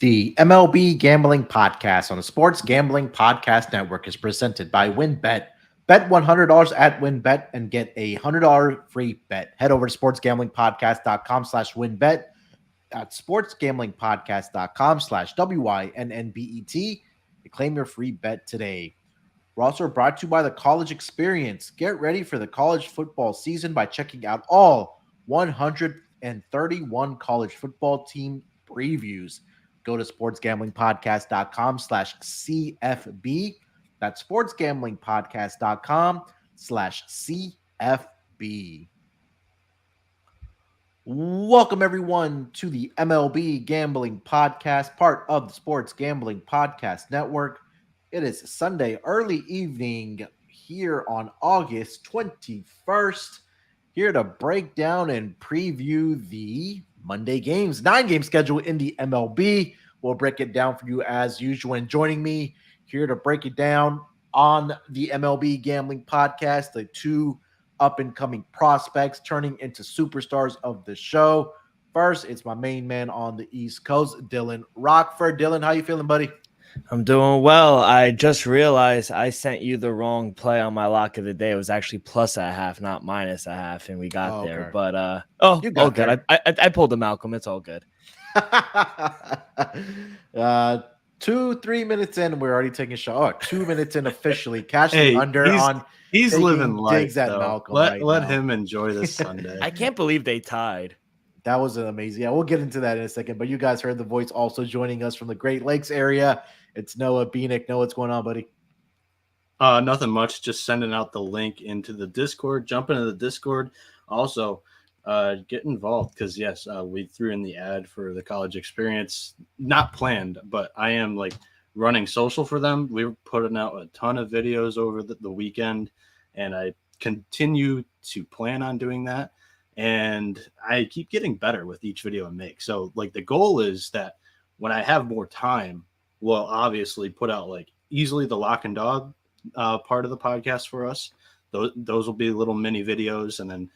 The MLB Gambling Podcast on the Sports Gambling Podcast Network is presented by WynnBET. Bet $100 at WynnBET and get a $100 free bet. Head over to sportsgamblingpodcast.com/WynnBET at sportsgamblingpodcast.com/WYNNBET to claim your free bet today. We're also brought to you by the College Experience. Get ready for the college football season by checking out all 131 college football team previews. Go to sportsgamblingpodcast.com/CFB. That's sportsgamblingpodcast.com/CFB. Welcome, everyone, to the MLB Gambling Podcast, part of the Sports Gambling Podcast Network. It is Sunday, early evening here on August 21st. Here to break down and preview the Monday games, 9-game schedule in the MLB. We'll break it down for you as usual. And joining me here to break it down on the MLB Gambling Podcast, the two up-and-coming prospects turning into superstars of the show. First, it's my main man on the East Coast, Dylan Rockford. Dylan, how you feeling, buddy? I'm doing well. I just realized I sent you the wrong play on my lock of the day. It was actually +0.5, not -0.5, and we got there. Okay. But You got good. I pulled a Malcolm. It's all good. 2-3 minutes in, we're already taking a shot. 2 minutes in officially. Cash Hey, under on. He's living life. Digs at Though. Malcolm Let him enjoy this Sunday. I can't believe they tied. That was amazing. Yeah, we'll get into that in a second. But you guys heard the voice also joining us from the Great Lakes area. It's Noah Beanick. Noah, what's going on, buddy? Nothing much. Just sending out the link into the Discord. Jump into the Discord. Also, get involved because, yes, we threw in the ad for the College Experience. Not planned, but I am running social for them. We were putting out a ton of videos over the weekend, and I continue to plan on doing that. And I keep getting better with each video I make. So the goal is that when I have more time, we'll obviously put out easily the lock and dog part of the podcast for us. Those will be little mini videos. And then,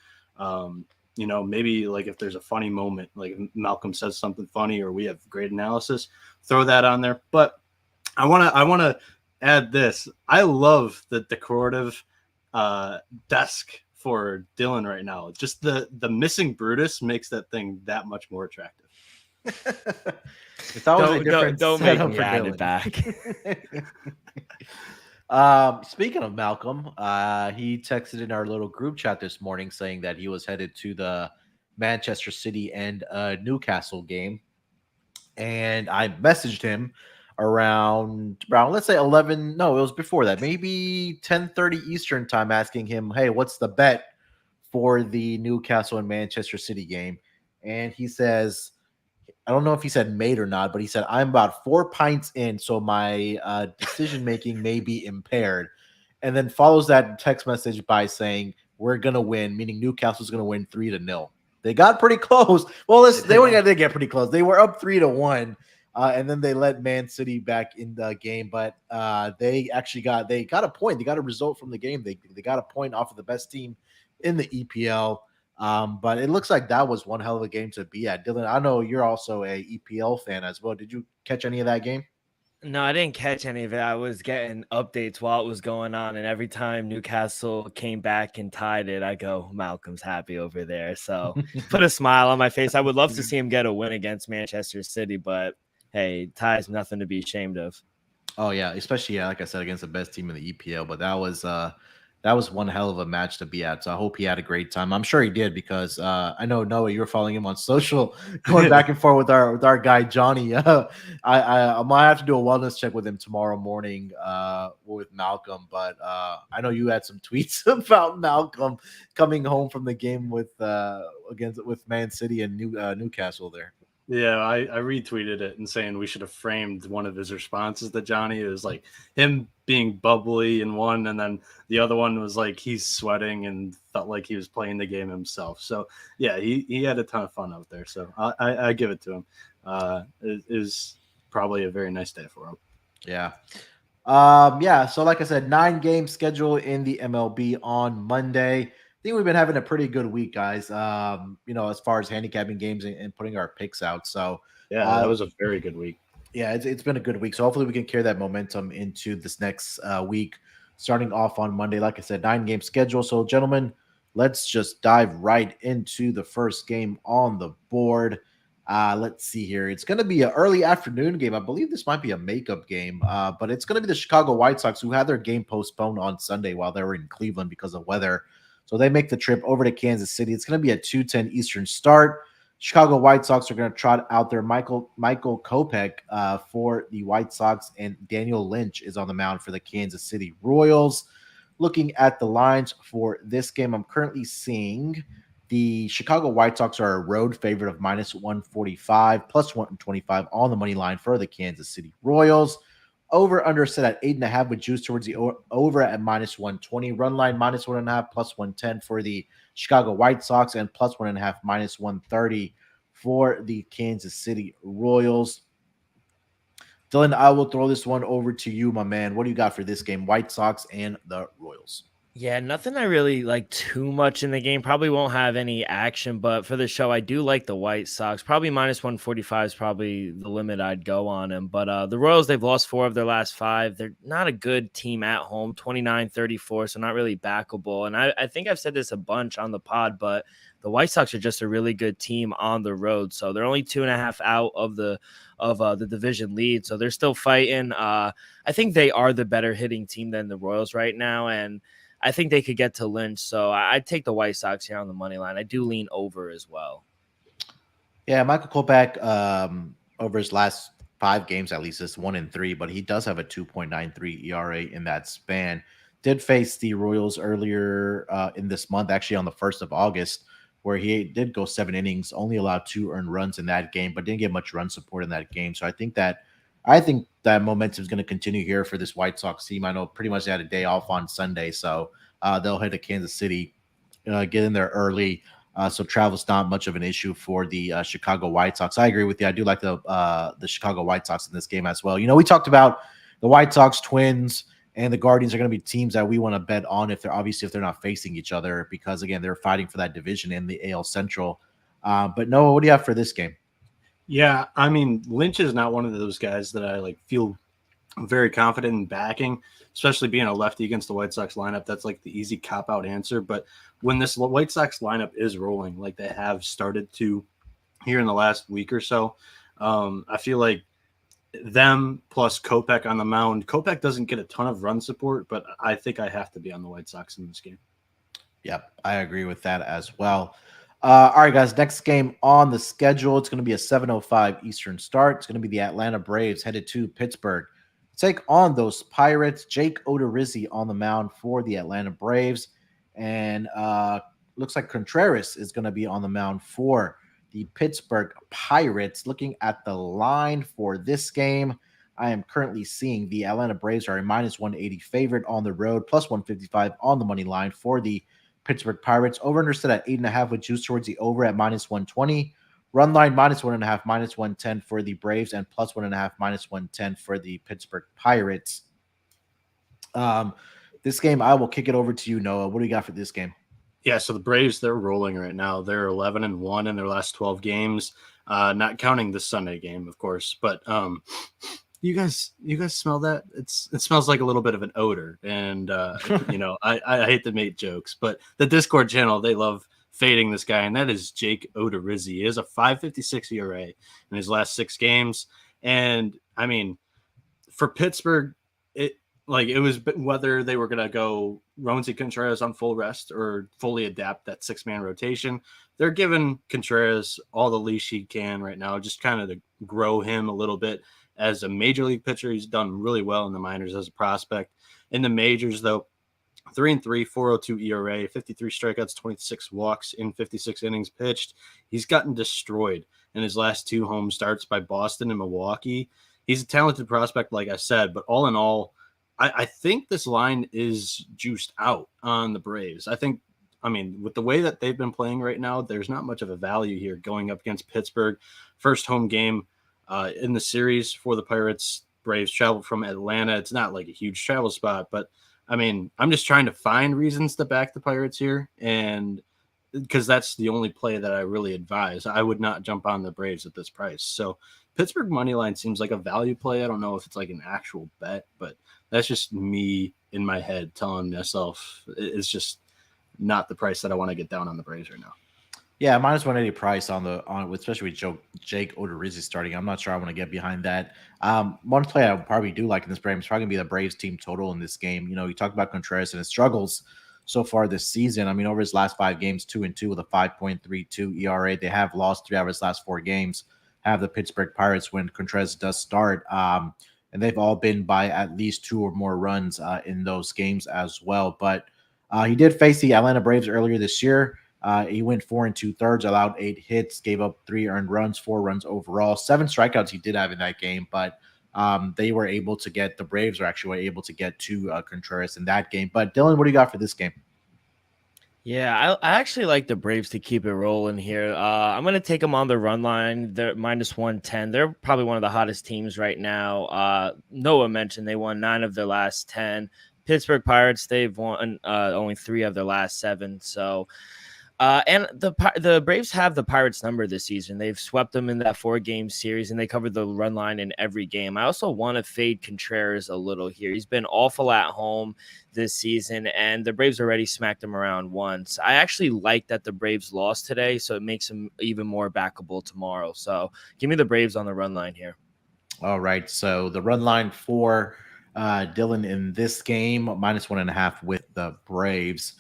maybe if there's a funny moment, like Malcolm says something funny or we have great analysis, throw that on there. But I want to add this. I love the decorative desk for Dylan right now. Just the missing Brutus makes that thing that much more attractive. It's always a different don't make setup me for add Dylan. it back. Speaking of Malcolm, he texted in our little group chat this morning saying that he was headed to the Manchester City and Newcastle game. And I messaged him around let's say 11. No, it was before that, maybe 10:30 Eastern time, asking him, hey, what's the bet for the Newcastle and Manchester City game? And he says, I don't know if he said made or not, but he said, I'm about 4 pints in, so my decision making may be impaired. And then follows that text message by saying, we're going to win, meaning Newcastle's going to win 3-0. They got pretty close. Well, they get pretty close. They were up 3-1. And then they let Man City back in the game, but they got a point. They got a result from the game. They got a point off of the best team in the EPL. But it looks like that was one hell of a game to be at. Dylan, I know you're also a EPL fan as well. Did you catch any of that game? No, I didn't catch any of it. I was getting updates while it was going on, and every time Newcastle came back and tied it, I go, Malcolm's happy over there. So put a smile on my face. I would love to see him get a win against Manchester City, but hey, ties nothing to be ashamed of. Oh yeah, especially like I said, against the best team in the EPL. But that was one hell of a match to be at. So I hope he had a great time. I'm sure he did because I know Noah, you're following him on social, going back and forth with our guy Johnny. I might have to do a wellness check with him tomorrow morning with Malcolm. But I know you had some tweets about Malcolm coming home from the game with Man City and Newcastle there. Yeah, I retweeted it and saying we should have framed one of his responses to Johnny. It was him being bubbly in one, and then the other one was he's sweating and felt like he was playing the game himself. So yeah, he had a ton of fun out there. So I give it to him. It is probably a very nice day for him. Yeah. So like I said, 9-game schedule in the MLB on Monday. think we've been having a pretty good week, guys. As far as handicapping games and putting our picks out. So yeah, that was a very good week. Yeah, it's been a good week. So hopefully we can carry that momentum into this next week, starting off on Monday. Like I said, 9-game schedule. So, gentlemen, let's just dive right into the first game on the board. Let's see here. It's going to be an early afternoon game. I believe this might be a makeup game, but it's going to be the Chicago White Sox, who had their game postponed on Sunday while they were in Cleveland because of weather. So they make the trip over to Kansas City. It's going to be a 2:10 Eastern start. Chicago White Sox are going to trot out there Michael Kopech for the White Sox, and Daniel Lynch is on the mound for the Kansas City Royals. Looking at the lines for this game, I'm currently seeing the Chicago White Sox are a road favorite of -145, +125 on the money line for the Kansas City Royals. Over under set at 8.5 with juice towards the over at -120. Run line -1.5, +110 for the Chicago White Sox, and +1.5, -130 for the Kansas City Royals. Dylan, I will throw this one over to you, my man. What do you got for this game? White Sox and the Royals. Yeah, nothing I really like too much in the game. Probably won't have any action, but for the show, I do like the White Sox. Probably -145 is probably the limit I'd go on them. But the Royals, they've lost 4 of their last 5. They're not a good team at home, 29-34, so not really backable. And I think I've said this a bunch on the pod, but the White Sox are just a really good team on the road. So they're only 2.5 out of the division lead. So they're still fighting. I think they are the better hitting team than the Royals right now. And I think they could get to Lynch, so I'd take the White Sox here on the money line. I do lean over as well. Yeah, Michael Kopech, over his last 5 games, at least, is 1-3, but he does have a 2.93 ERA in that span. Did face the Royals earlier in this month, actually on the 1st of August, where he did go 7 innings, only allowed 2 earned runs in that game, but didn't get much run support in that game. So I think that momentum is going to continue here for this White Sox team. I know pretty much they had a day off on Sunday, so they'll head to Kansas City, get in there early. So travel's not much of an issue for the Chicago White Sox. I agree with you. I do like the Chicago White Sox in this game as well. You know, we talked about the White Sox, Twins, and the Guardians are going to be teams that we want to bet on if they're not facing each other, because again, they're fighting for that division in the AL Central. But Noah, what do you have for this game? Yeah, I mean, Lynch is not one of those guys that I feel very confident in backing, especially being a lefty against the White Sox lineup. That's like the easy cop-out answer. But when this White Sox lineup is rolling, like they have started to here in the last week or so, I feel like them plus Kopech on the mound. Kopech doesn't get a ton of run support, but I think I have to be on the White Sox in this game. Yep, I agree with that as well. All right, guys, next game on the schedule. It's going to be a 7:05 Eastern start. It's going to be the Atlanta Braves headed to Pittsburgh. Take on those Pirates. Jake Odorizzi on the mound for the Atlanta Braves. And looks like Contreras is going to be on the mound for the Pittsburgh Pirates. Looking at the line for this game, I am currently seeing the Atlanta Braves are a -180 favorite on the road, +155 on the money line for the Pittsburgh Pirates. Over understood at 8.5 with juice towards the over at -120. Run line -1.5, -110 for the Braves, and +1.5, -110 for the Pittsburgh Pirates. This game, I will kick it over to you, Noah. What do you got for this game? Yeah, so the Braves, they're rolling right now. They're 11-1 in their last 12 games, not counting the Sunday game, of course. But you guys smell that? It smells like a little bit of an odor. And I hate to make jokes, but the Discord channel, they love fading this guy, and that is Jake Odorizzi. He has a 5.56 ERA in his last 6 games. And I mean, for Pittsburgh, it was whether they were going to go Roansy Contreras on full rest or fully adapt that 6-man rotation. They're giving Contreras all the leash he can right now, just kind of to grow him a little bit as a major league pitcher. He's done really well in the minors as a prospect. In the majors, though, 3-3, 4.02 ERA, 53 strikeouts, 26 walks in 56 innings pitched. He's gotten destroyed in his last 2 home starts by Boston and Milwaukee. He's a talented prospect, like I said, but all in all, I think this line is juiced out on the Braves. I mean, with the way that they've been playing right now, there's not much of a value here going up against Pittsburgh. First home game in the series for the Pirates. Braves travel from Atlanta. It's not like a huge travel spot, but I mean, I'm just trying to find reasons to back the Pirates here, and because that's the only play that I really advise. I would not jump on the Braves at this price. So Pittsburgh money line seems like a value play. I don't know if it's like an actual bet, but that's just me in my head telling myself it's just not the price that I want to get down on the Braves right now. Yeah, minus 180 price on especially with Jake Odorizzi starting. I'm not sure I want to get behind that. One play I would probably do like in this game is probably gonna be the Braves team total in this game. You know, you talk about Contreras and his struggles so far this season. I mean, over his last 5 games, 2-2 with a 5.32 ERA. They have lost 3 out of his last 4 games. Have the Pittsburgh Pirates when Contreras does start. And they've all been by at least 2 or more runs in those games as well. But he did face the Atlanta Braves earlier this year. He went 4 2/3, allowed 8 hits, gave up 3 earned runs, 4 runs overall, 7 strikeouts he did have in that game, but they were able to get the Braves were actually able to get to Contreras in that game. But Dylan, what do you got for this game? Yeah, I actually like the Braves to keep it rolling here. I'm going to take them on the run line. They're minus 110. They're probably one of the hottest teams right now. Noah mentioned they won 9 of their last 10. Pittsburgh Pirates, they've won only 3 of their last 7. So and the Braves have the Pirates number this season. They've swept them in that 4-game series, and they covered the run line in every game. I also want to fade Contreras a little here. He's been awful at home this season, and the Braves already smacked him around once. I actually like that the Braves lost today, so it makes him even more backable tomorrow. So give me the Braves on the run line here. All right, so the run line for Dylan in this game, minus 1.5 with the Braves.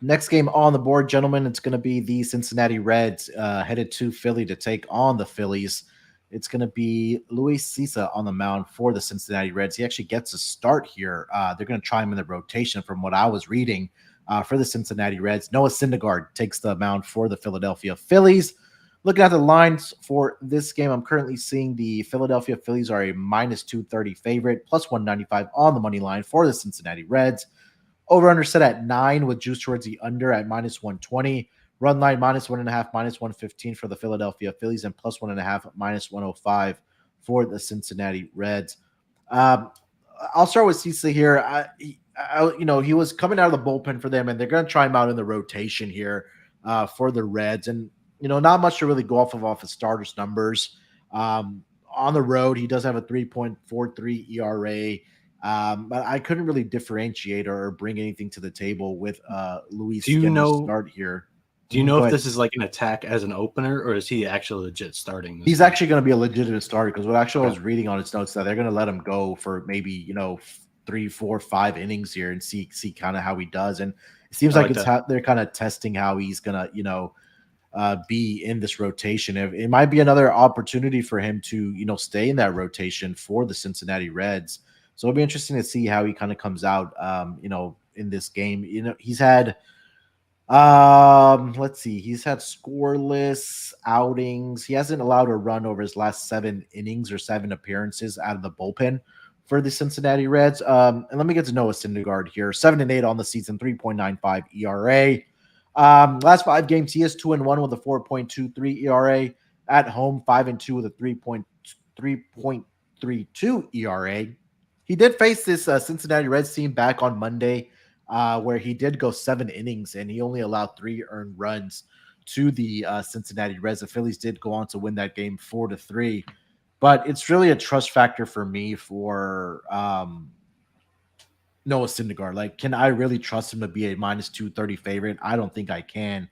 Next game on the board, gentlemen, it's going to be the Cincinnati Reds headed to Philly to take on the Phillies. It's going to be Luis Cisa on the mound for the Cincinnati Reds. He actually gets a start here. They're going to try him in the rotation from what I was reading for the Cincinnati Reds. Noah Syndergaard takes the mound for the Philadelphia Phillies. Looking at the lines for this game, I'm currently seeing the Philadelphia Phillies are a minus 230 favorite, plus 195 on the money line for the Cincinnati Reds. Over-under set at 9 with juice towards the under at minus 120. Run line minus 1.5, minus 115 for the Philadelphia Phillies, and plus 1.5, minus 105 for the Cincinnati Reds. I'll start with Cisa here. He was coming out of the bullpen for them, and they're going to try him out in the rotation here for the Reds. And, not much to really go off his starters numbers. On the road, he does have a 3.43 ERA. But I couldn't really differentiate or bring anything to the table with Luis getting to start here. Do you know if this is like an attack as an opener, or is he actually legit starting? He's actually going to be a legitimate starter because I was reading on his notes that they're going to let him go for maybe 3, 4, 5 innings here and see kind of how he does. And it seems like they're kind of testing how he's going to be in this rotation. It might be another opportunity for him to stay in that rotation for the Cincinnati Reds. So it'll be interesting to see how he kind of comes out, in this game. He's had, he's had scoreless outings. He hasn't allowed a run over his last 7 innings or 7 appearances out of the bullpen for the Cincinnati Reds. And let me get to Noah Syndergaard here. 7-8 on the season, 3.95 ERA. Last 5 games, he is 2-1 with a 4.23 ERA. At home, 5-2 with a 3.32 ERA. He did face this Cincinnati Reds team back on Monday, where he did go 7 innings and he only allowed 3 earned runs to the Cincinnati Reds. The Phillies did go on to win that game 4-3, but it's really a trust factor for me for Noah Syndergaard. Like, can I really trust him to be a minus 230 favorite? I don't think I can.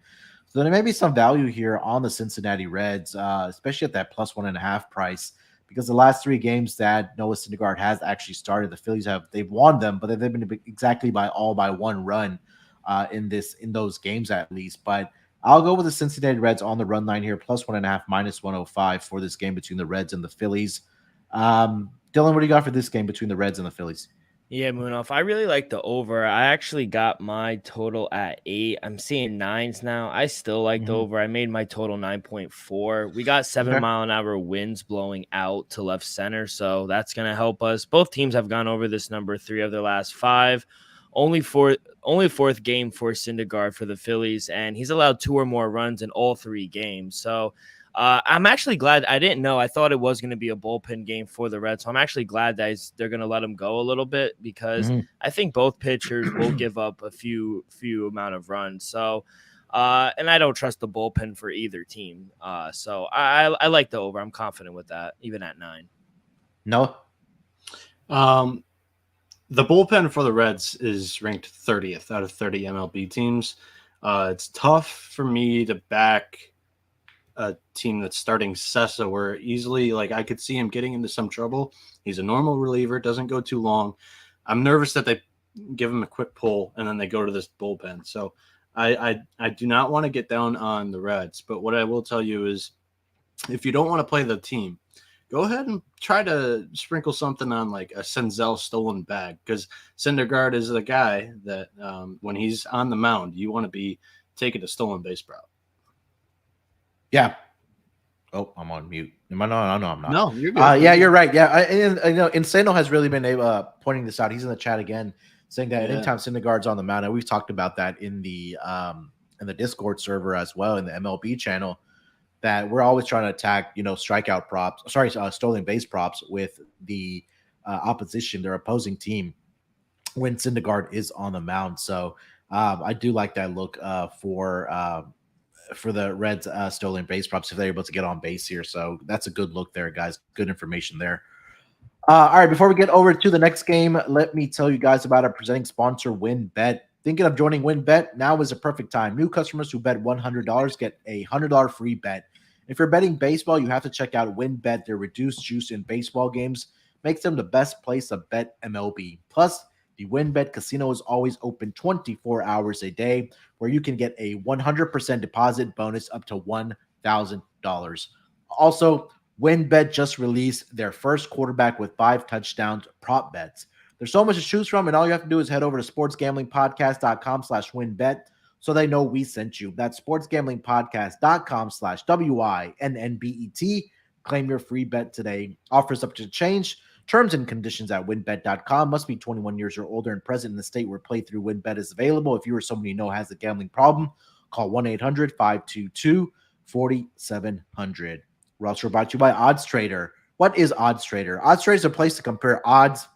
So there may be some value here on the Cincinnati Reds, especially at that plus 1.5 price. Because the last 3 games that Noah Syndergaard has actually started, the Phillies they've won them, but they've been exactly by 1 run in those games at least. But I'll go with the Cincinnati Reds on the run line here, plus 1.5, minus 105 for this game between the Reds and the Phillies. Dylan, what do you got for this game between the Reds and the Phillies? Yeah, Moonoff, I really like the over. I actually got my total at 8. I'm seeing 9s now. I still like the over. I made my total 9.4. We got 7-mile-an-hour winds blowing out to left center, so that's going to help us. Both teams have gone over this number 3 of their last 5. Only 4th game for Syndergaard for the Phillies, and he's allowed 2 or more runs in all 3 games. So I'm actually glad. I didn't know. I thought it was going to be a bullpen game for the Reds. So I'm actually glad that they're going to let him go a little bit because I think both pitchers will give up a few amount of runs. So And I don't trust the bullpen for either team. So I like the over. I'm confident with that, even at 9. No. The bullpen for the Reds is ranked 30th out of 30 MLB teams. It's tough for me to back a team that's starting Sessa, where easily, like, I could see him getting into some trouble. He's a normal reliever, doesn't go too long. I'm nervous that they give him a quick pull and then they go to this bullpen. So I do not want to get down on the Reds, but what I will tell you is if you don't want to play the team, go ahead and try to sprinkle something on like a Senzel stolen bag, because Syndergaard is the guy that when he's on the mound, you want to be taking a stolen base route. Yeah. Oh, I'm on mute. Am I? No, I'm not. No, you're good. Yeah, you're right. Yeah, I know Insano has really been pointing this out. He's in the chat again, saying that anytime Syndergaard's on the mound, and we've talked about that in the Discord server as well, in the MLB channel, that we're always trying to attack, strikeout props. Sorry, stolen base props with the opposition, their opposing team, when Syndergaard is on the mound. So I do like that look for the Reds stolen base props if they're able to get on base here. So that's a good look there, guys. Good information there. All right, before we get over to the next game, let me tell you guys about our presenting sponsor, WinBet. Thinking of joining WinBet? Now is a perfect time. New customers who bet $100 get a $100 free bet. If you're betting baseball, you have to check out WinBet. Their reduced juice in baseball games makes them the best place to bet MLB. Plus, the WinBet casino is always open 24 hours a day, where you can get a 100% deposit bonus up to $1,000. Also, WinBet just released their first quarterback with 5 touchdowns prop bets. There's so much to choose from, and all you have to do is head over to sportsgamblingpodcast.com/winbet so they know we sent you. That's sportsgamblingpodcast.com/WINNBET. Claim your free bet today. Offers up to change. Terms and conditions at winbet.com. Must be 21 years or older and present in the state where playthrough WinBet is available. If you or someone you know has a gambling problem, call 1-800-522-4700. We're also brought to you by Odds Trader. What is Odds Trader? Odds Trader is a place to compare odds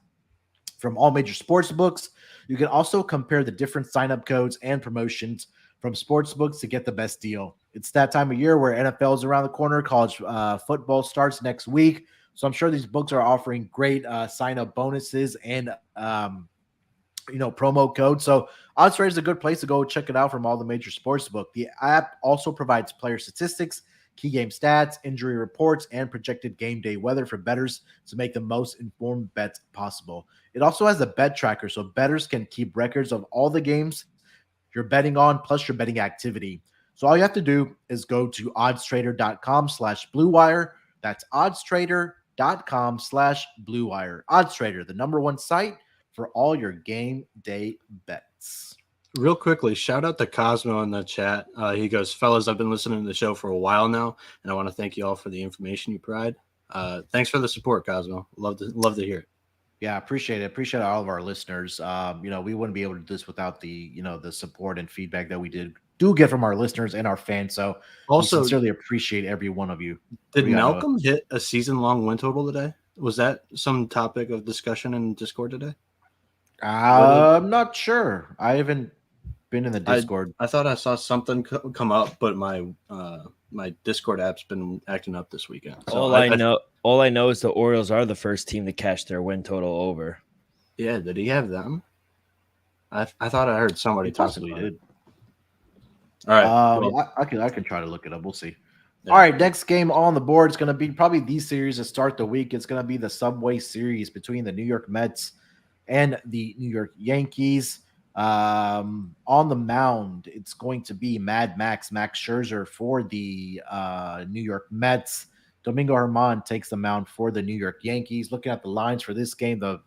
from all major sports books. You can also compare the different sign-up codes and promotions from sports books to get the best deal. It's that time of year where NFL is around the corner. College football starts next week. So I'm sure these books are offering great sign-up bonuses and promo codes. So Odds Trader is a good place to go check it out from all the major sports books. The app also provides player statistics, key game stats, injury reports, and projected game day weather for bettors to make the most informed bets possible. It also has a bet tracker, so bettors can keep records of all the games you're betting on, plus your betting activity. So all you have to do is go to oddstrader.com/bluewire. That's oddstrader.com/bluewire. OddsTrader, the #1 site for all your game day bets. Real quickly, shout out to Cosmo in the chat. He goes, fellas, I've been listening to the show for a while now, and I want to thank you all for the information you provide. Thanks for the support, Cosmo. Love to hear it. Yeah, appreciate it. Appreciate all of our listeners. We wouldn't be able to do this without the support and feedback that we do get from our listeners and our fans. So also, we sincerely appreciate every one of you. Did Malcolm hit a season-long win total today? Was that some topic of discussion in Discord today? I'm not sure. I haven't been in the Discord. I thought I saw something come up, but my Discord app's been acting up this weekend. So all I know is the Orioles are the first team to cash their win total over. Yeah, did he have them? I thought I heard somebody talking about it. All right, I can try to look it up. We'll see. Yeah. All right, next game on the board is going to be probably the series to start the week. It's going to be the Subway Series between the New York Mets and the New York Yankees. On the mound, it's going to be Max Scherzer for the New York Mets. Domingo Germán takes the mound for the New York Yankees. Looking at the lines for this game, the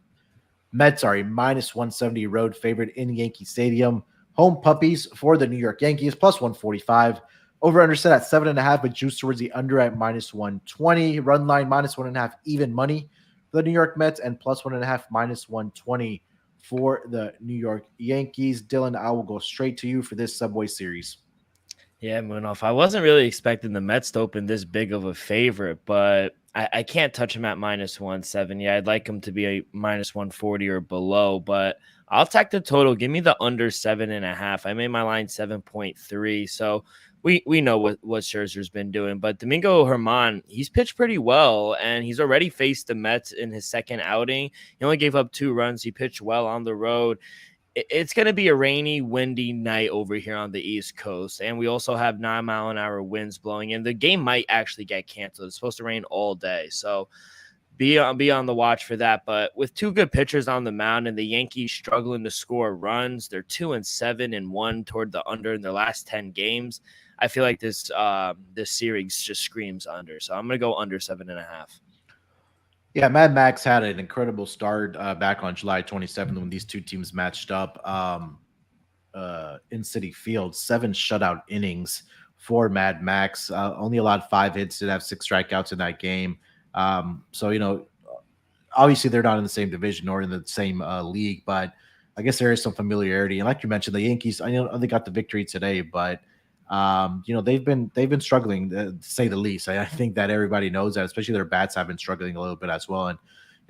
Mets are a -170 road favorite in Yankee Stadium. Home puppies for the New York Yankees, +145. Over under set at 7.5, but juice towards the under at -120. Run line -1.5, even money for the New York Mets, and +1.5, -120 for the New York Yankees. Dylan, I will go straight to you for this Subway Series. Yeah, Munoz. I wasn't really expecting the Mets to open this big of a favorite, but I can't touch them at -170. I'd like them to be a -140 or below, but I'll take the total. Give me the under 7.5. I made my line 7.3. So we know what Scherzer's been doing, but Domingo Germán, he's pitched pretty well, and he's already faced the Mets in his second outing. He only gave up 2 runs. He pitched well on the road. It's going to be a rainy, windy night over here on the East Coast. And we also have 9-mile-an-hour winds blowing in. The game might actually get canceled. It's supposed to rain all day. So be on the watch for that. But with 2 good pitchers on the mound and the Yankees struggling to score runs, they're 2-7 and 1 toward the under in their last 10 games. I feel like this series just screams under. So I'm going to go under 7.5. Yeah, Mad Max had an incredible start back on July 27th when these two teams matched up in Citi Field. 7 shutout innings for Mad Max. Only allowed 5 hits, did have 6 strikeouts in that game. So, obviously they're not in the same division or in the same league, but I guess there is some familiarity. And like you mentioned, the Yankees, I know they got the victory today, but they've been struggling to say the least. I think that everybody knows that, especially their bats have been struggling a little bit as well. And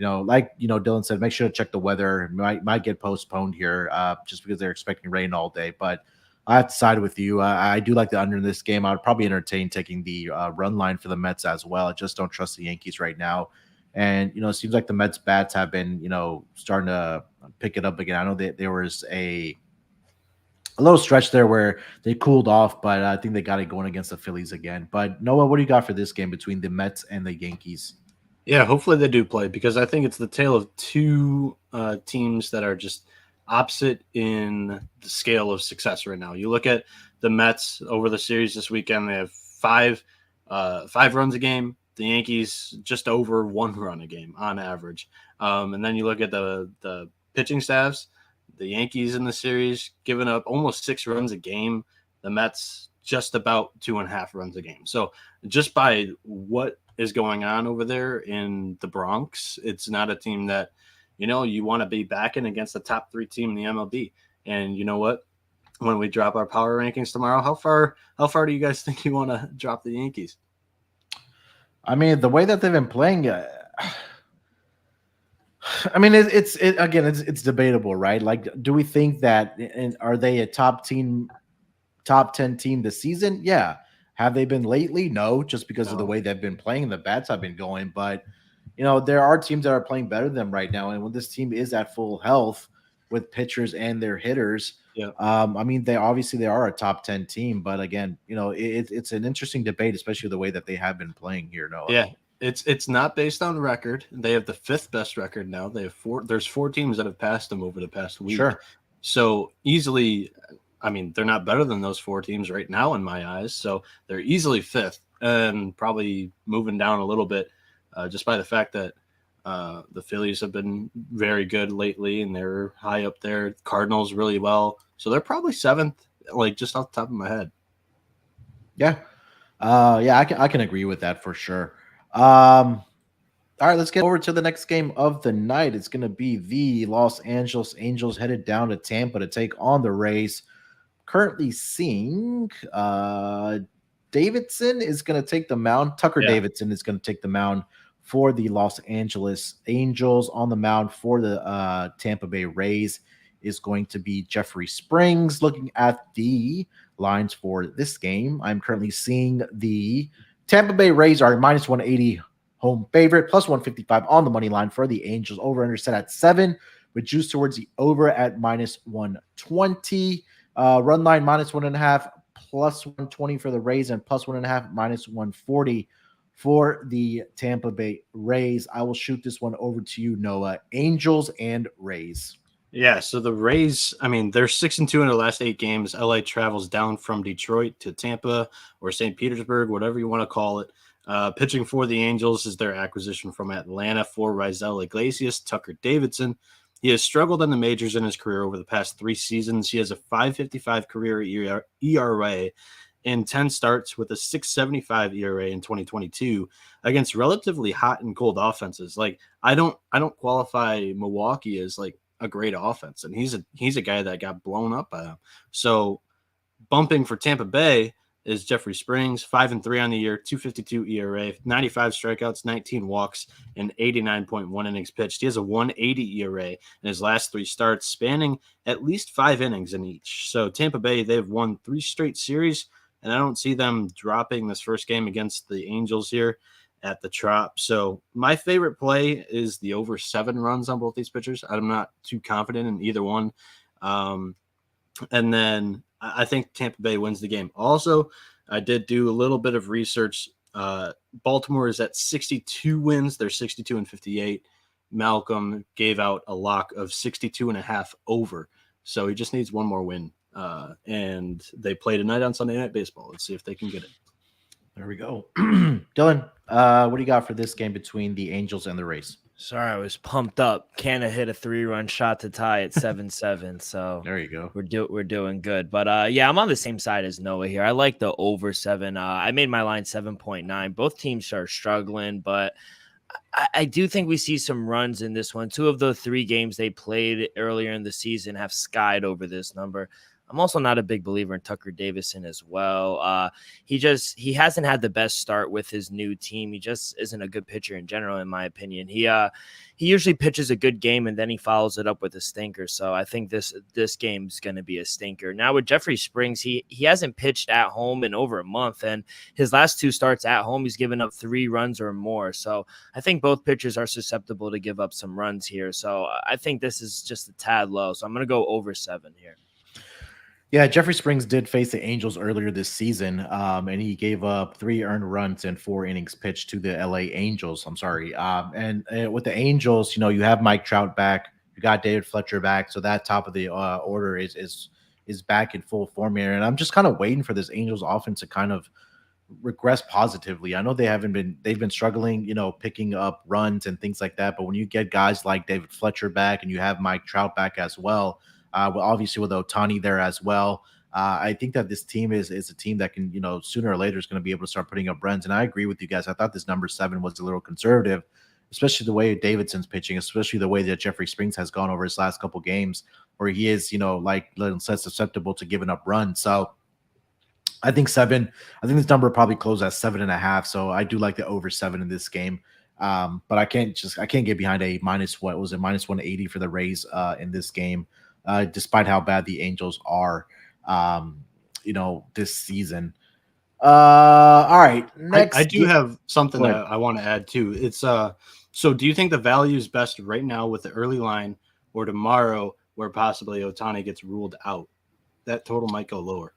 Dylan said, make sure to check the weather. It might get postponed here just because they're expecting rain all day. But I have to side with you. I do like the under in this game. I would probably entertain taking the run line for the Mets as well. I just don't trust the Yankees right now. And it seems like the Mets bats have been starting to pick it up again. I know that there was a little stretch there where they cooled off, but I think they got it going against the Phillies again. But Noah, what do you got for this game between the Mets and the Yankees? Yeah, hopefully they do play, because I think it's the tale of 2 teams that are just opposite in the scale of success right now. You look at the Mets over the series this weekend; they have 5 runs a game. The Yankees just over 1 run a game on average. And then you look at the pitching staffs. The Yankees in the series giving up almost 6 runs a game. The Mets just about 2.5 runs a game. So just by what is going on over there in the Bronx, it's not a team that you want to be backing against the top 3 team in the MLB. And you know what? When we drop our power rankings tomorrow, how far do you guys think you want to drop the Yankees? I mean, the way that they've been playing, I mean, it's debatable, right? Like, do we think that, and are they a top 10 team this season? Yeah. Have they been lately? No, just because of the way they've been playing, the bats have been going. But there are teams that are playing better than them right now, and when this team is at full health with pitchers and their hitters, yeah. I mean, they are a top 10 team, but again, it's an interesting debate, especially the way that they have been playing here. Noah. Yeah. It's not based on record. They have the 5th best record now. They have 4. There's 4 teams that have passed them over the past week. Sure. So easily, I mean, they're not better than those 4 teams right now in my eyes. So they're easily 5th and probably moving down a little bit just by the fact that the Phillies have been very good lately and they're high up there. Cardinals really well. So they're probably 7th, like just off the top of my head. Yeah. I can agree with that for sure. All right, let's get over to the next game of the night. It's going to be the Los Angeles Angels headed down to Tampa to take on the Rays. Currently seeing Davidson is going to take the mound. Tucker Davidson is going to take the mound for the Los Angeles Angels. On the mound for the Tampa Bay Rays is going to be Jeffrey Springs. Looking at the lines for this game, I'm currently seeing the Tampa Bay Rays are -180 home favorite, +155 on the money line for the Angels. Over under set at 7, with juice towards the over at -120. Run line -1.5, +120 for the Rays, and +1.5, -140 for the Tampa Bay Rays. I will shoot this one over to you, Noah. Angels and Rays. Yeah, so the Rays, I mean, they're 6-2 in their last 8 games. LA travels down from Detroit to Tampa or St. Petersburg, whatever you want to call it. Pitching for the Angels is their acquisition from Atlanta for Raisel Iglesias, Tucker Davidson. He has struggled in the majors in his career over the past 3 seasons. He has a .555 career ERA in 10 starts with a .675 ERA in 2022 against relatively hot and cold offenses. Like, I don't qualify Milwaukee as like a great offense, and he's a guy that got blown up by them. So bumping for Tampa Bay is Jeffrey Springs, 5-3 on the year, 2.52 ERA, 95 strikeouts, 19 walks, and 89.1 innings pitched. He has a 1.80 ERA in his last 3 starts, spanning at least 5 innings in each. So Tampa Bay, they've won 3 straight series, and I don't see them dropping this first game against the Angels here at the Trop. So my favorite play is the over 7 runs on both these pitchers. I'm not too confident in either one. And then I think Tampa Bay wins the game. Also, I did do a little bit of research. Baltimore is at 62 wins. They're 62-58. Malcolm gave out a lock of 62.5 over. So he just needs one more win. And they play tonight on Sunday Night Baseball. Let's see if they can get it. There we go. Dylan, what do you got for this game between the Angels and the Rays? Sorry, I was pumped up. Canna hit a 3-run shot to tie at 7-7. So there you go. We're doing good. But yeah, I'm on the same side as Noah here. I like the over 7. I made my line 7.9. Both teams are struggling, but I do think we see some runs in this one. 2 of the 3 games they played earlier in the season have skied over this number. I'm also not a big believer in Tucker Davison as well. He hasn't had the best start with his new team. He just isn't a good pitcher in general, in my opinion. He usually pitches a good game and then he follows it up with a stinker. So I think this game's going to be a stinker. Now with Jeffrey Springs, he hasn't pitched at home in over a month, and his last 2 starts at home, he's given up 3 runs or more. So I think both pitchers are susceptible to give up some runs here. So I think this is just a tad low. So I'm going to go over 7 here. Yeah, Jeffrey Springs did face the Angels earlier this season, and he gave up 3 earned runs and 4 innings pitched to the LA Angels. I'm sorry. And with the Angels, you have Mike Trout back, you got David Fletcher back, so that top of the order is back in full form here. And I'm just kind of waiting for this Angels offense to kind of regress positively. I know they've been struggling, picking up runs and things like that. But when you get guys like David Fletcher back and you have Mike Trout back as well, obviously with Ohtani there as well, I think that this team is a team that can, sooner or later is going to be able to start putting up runs. And I agree with you guys. I thought this number 7 was a little conservative, especially the way Davidson's pitching, especially the way that Jeffrey Springs has gone over his last couple games, where he is, like Little said, susceptible to giving up runs. So I think 7. I think this number probably closed at 7.5. So I do like the over 7 in this game. But I can't get behind a minus 180 for the Rays in this game. Despite how bad the Angels are, this season. All right. Next, I do have something that I want to add too. It's so do you think the value is best right now with the early line, or tomorrow where possibly Ohtani gets ruled out? That total might go lower.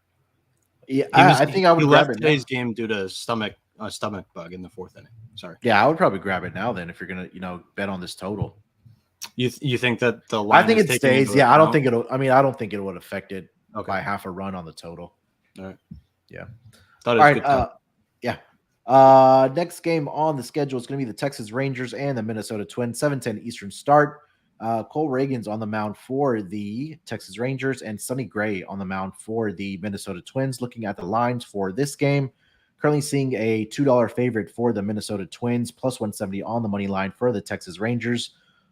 Yeah, I think I would grab it today's game due to stomach bug in the 4th inning. Sorry. Yeah, I would probably grab it now then if you're gonna bet on this total. You think that the line? I think it stays. Yeah, I don't think it'll. I mean, I don't think it would affect it by half a run on the total. All right. Yeah. All right. Yeah. Next game on the schedule is going to be the Texas Rangers and the Minnesota Twins. 7:10 Eastern start. Cole Reagan's on the mound for the Texas Rangers and Sonny Gray on the mound for the Minnesota Twins. Looking at the lines for this game, currently seeing a $2 favorite for the Minnesota Twins, plus 170 on the money line for the Texas Rangers.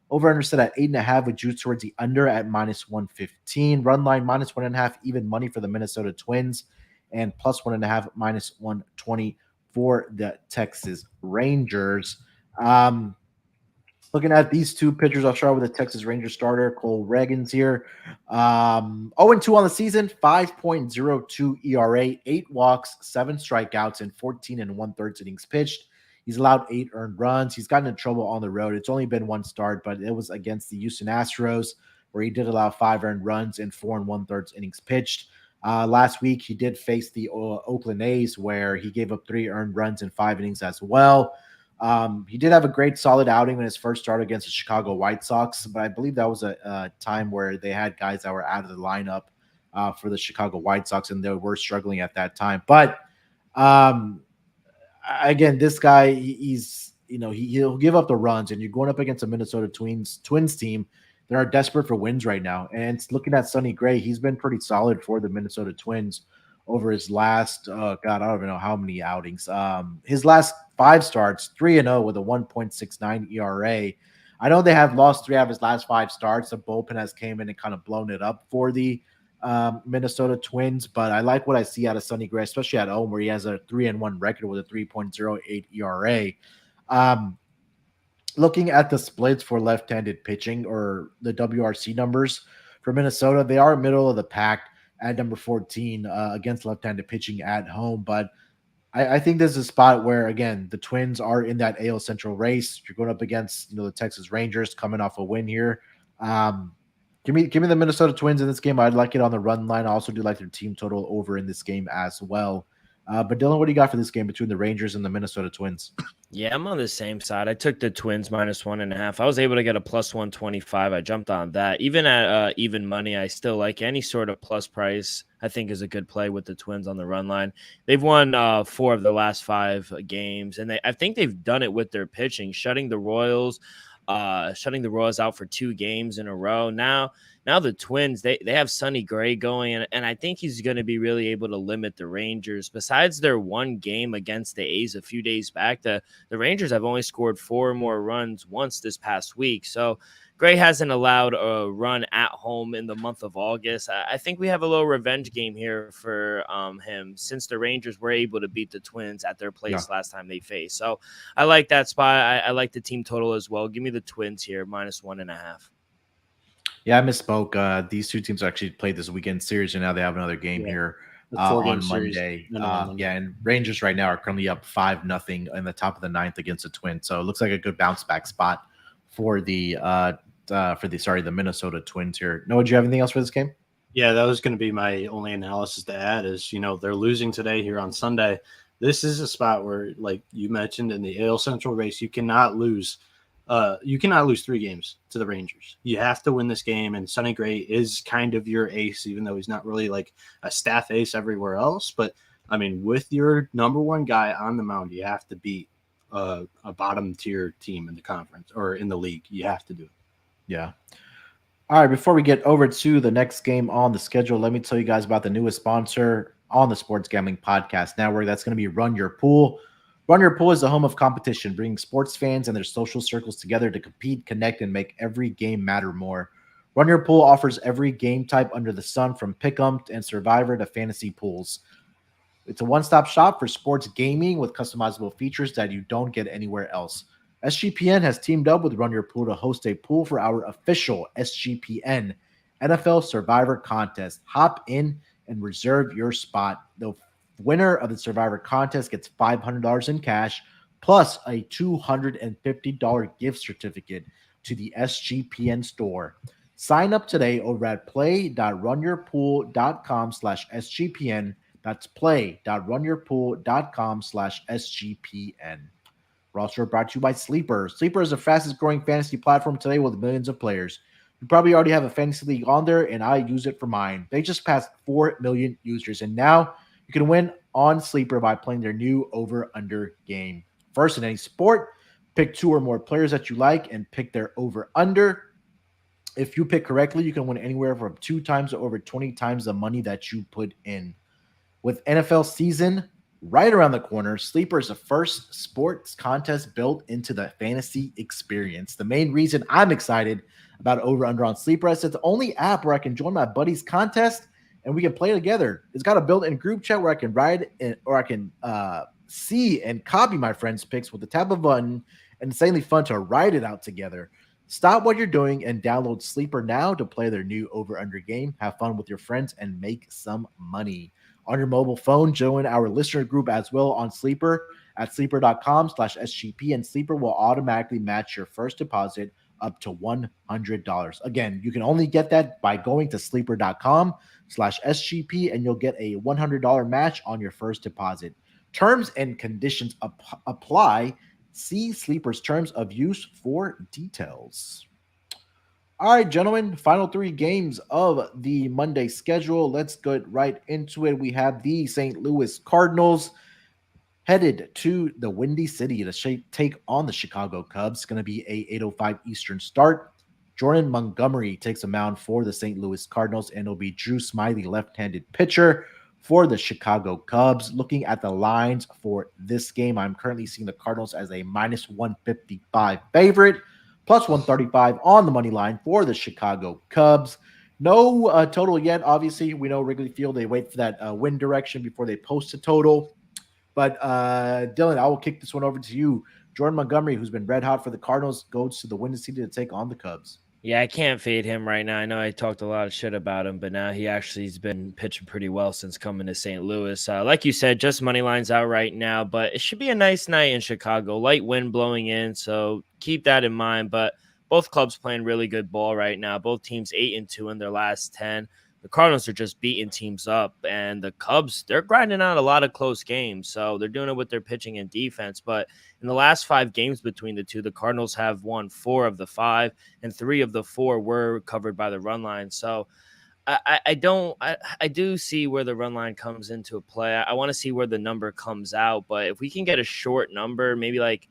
Over under set at 8.5 with juice towards the under at minus 115. Run line minus 1.5, even money for the Minnesota Twins, and plus 1.5, minus 120 for the Texas Rangers. Looking at these 2 pitchers, I'll start with the Texas Rangers starter, Cole Reagans here. 0-2 on the season, 5.02 ERA, 8 walks, 7 strikeouts, and 14 1/3 innings pitched. He's allowed 8 earned runs. He's gotten in trouble on the road. It's only been 1 start, but it was against the Houston Astros, where he did allow 5 earned runs and 4 1/3 innings pitched. Last week, he did face the Oakland A's, where he gave up 3 earned runs in 5 innings as well. He did have a great solid outing in his first start against the Chicago White Sox, but I believe that was a time where they had guys that were out of the lineup for the Chicago White Sox, and they were struggling at that time. But again, this guy, he'll give up the runs, and you're going up against a Minnesota Twins team that are desperate for wins right now. And looking at Sonny Gray, he's been pretty solid for the Minnesota Twins over his last, I don't even know how many outings. His last 5 starts, 3-0 with a 1.69 ERA. I know they have lost 3 out of his last 5 starts. The bullpen has came in and kind of blown it up for the Minnesota Twins, but I like what I see out of Sonny Gray, especially at home where he has a 3-1 record with a 3.08 ERA. Um, Looking at the splits for left-handed pitching or the WRC numbers for Minnesota, they are middle of the pack at number 14 against left-handed pitching at home. But I think this is a spot where, again, the Twins are in that AL Central race. You're going up against, the Texas Rangers coming off a win here. Um, give me the Minnesota Twins in this game. I'd like it on the run line. I also do like their team total over in this game as well. But Dylan, what do you got for this game between the Rangers and the Minnesota Twins? Yeah, I'm on the same side. I took the Twins -1.5. I was able to get a +125. I jumped on that. Even at even money, I still like any sort of plus price. I think is a good play with the Twins on the run line. They've won 4 of the last 5 games, and I think they've done it with their pitching, shutting the Royals out for 2 games in a row. Now the Twins, they have Sonny Gray going, and I think he's going to be really able to limit the Rangers. Besides their 1 game against the A's a few days back, the Rangers have only scored 4 more runs once this past week. So Gray hasn't allowed a run at home in the month of August. I think we have a little revenge game here for him since the Rangers were able to beat the Twins at their place last time they faced. So I like that spot. I like the team total as well. Give me the Twins here, -1.5. Yeah, I misspoke. These two teams actually played this weekend series, and now they have another game here on Monday. And Rangers right now are currently up 5-0 in the top of the 9th against the Twins. So it looks like a good bounce back spot for the Minnesota Twins here. Noah, do you have anything else for this game? Yeah, that was going to be my only analysis to add is, they're losing today here on Sunday. This is a spot where, like you mentioned, in the AL Central race, you cannot lose 3 games to the Rangers. You have to win this game, and Sonny Gray is kind of your ace, even though he's not really like a staff ace everywhere else. But, I mean, with your number 1 guy on the mound, you have to beat a bottom-tier team in the conference or in the league. You have to do it. Yeah. All right, before we get over to the next game on the schedule, let me tell you guys about the newest sponsor on the Sports Gambling Podcast Network. That's going to be Run Your Pool. Run Your Pool is the home of competition, bringing sports fans and their social circles together to compete, connect, and make every game matter more. Run Your Pool offers every game type under the sun, from Pick'em and Survivor to fantasy pools. It's a one-stop shop for sports gaming with customizable features that you don't get anywhere else. SGPN has teamed up with Run Your Pool to host a pool for our official SGPN NFL Survivor contest. Hop in and reserve your spot. The winner of the Survivor contest gets $500 in cash plus a $250 gift certificate to the SGPN store. Sign up today over at play.runyourpool.com/SGPN. That's play.runyourpool.com/SGPN. We're also brought to you by Sleeper. Sleeper is the fastest growing fantasy platform today with millions of players. You probably already have a fantasy league on there, and I use it for mine. They just passed 4 million users, and now you can win on Sleeper by playing their new over-under game. First, in any sport, pick 2 or more players that you like and pick their over-under. If you pick correctly, you can win anywhere from 2 times to over 20 times the money that you put in. With NFL season right around the corner, Sleeper is the first sports contest built into the fantasy experience. The main reason I'm excited about Over-Under on Sleeper is it's the only app where I can join my buddy's contest and we can play together. It's got a built-in group chat where I can see and copy my friends' picks with the tap of a button, and insanely fun to write it out together. Stop what you're doing and download Sleeper now to play their new Over-Under game. Have fun with your friends and make some money. On your mobile phone, join our listener group as well on Sleeper at sleeper.com/SGP, and Sleeper will automatically match your first deposit up to $100. Again, you can only get that by going to sleeper.com/SGP, and you'll get a $100 match on your first deposit. Terms and conditions apply. See Sleeper's terms of use for details. All right, gentlemen, final 3 games of the Monday schedule. Let's get right into it. We have the St. Louis Cardinals headed to the Windy City to take on the Chicago Cubs. It's going to be a 8:05 Eastern start. Jordan Montgomery takes a mound for the St. Louis Cardinals, and it'll be Drew Smyly, left-handed pitcher for the Chicago Cubs. Looking at the lines for this game, I'm currently seeing the Cardinals as a -155 favorite, plus 135 on the money line for the Chicago Cubs. No total yet. Obviously, we know Wrigley Field, they wait for that wind direction before they post a total. But Dylan, I will kick this one over to you. Jordan Montgomery, who's been red hot for the Cardinals, goes to the Windy City to take on the Cubs. Yeah, I can't fade him right now. I know I talked a lot of shit about him, but now he actually's been pitching pretty well since coming to St. Louis. Like you said, just money lines out right now, but it should be a nice night in Chicago. Light wind blowing in, so keep that in mind. But both clubs playing really good ball right now. Both teams 8-2 in their last 10. The Cardinals are just beating teams up, and the Cubs, they're grinding out a lot of close games. So they're doing it with their pitching and defense. But in the last 5 games between the two, the Cardinals have won 4 of the 5, and 3 of the 4 were covered by the run line. So I do see where the run line comes into play. I want to see where the number comes out. But if we can get a short number, maybe like,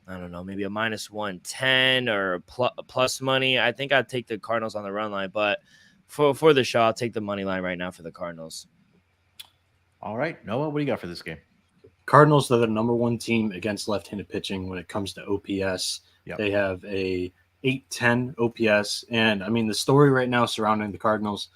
I don't know, maybe a -110 or a plus money, I think I'd take the Cardinals on the run line. But for the show, I'll take the money line right now for the Cardinals. All right, Noah, what do you got for this game? Cardinals are the number 1 team against left-handed pitching when it comes to OPS. Yep. They have a 810 OPS. And I mean, the story right now surrounding the Cardinals,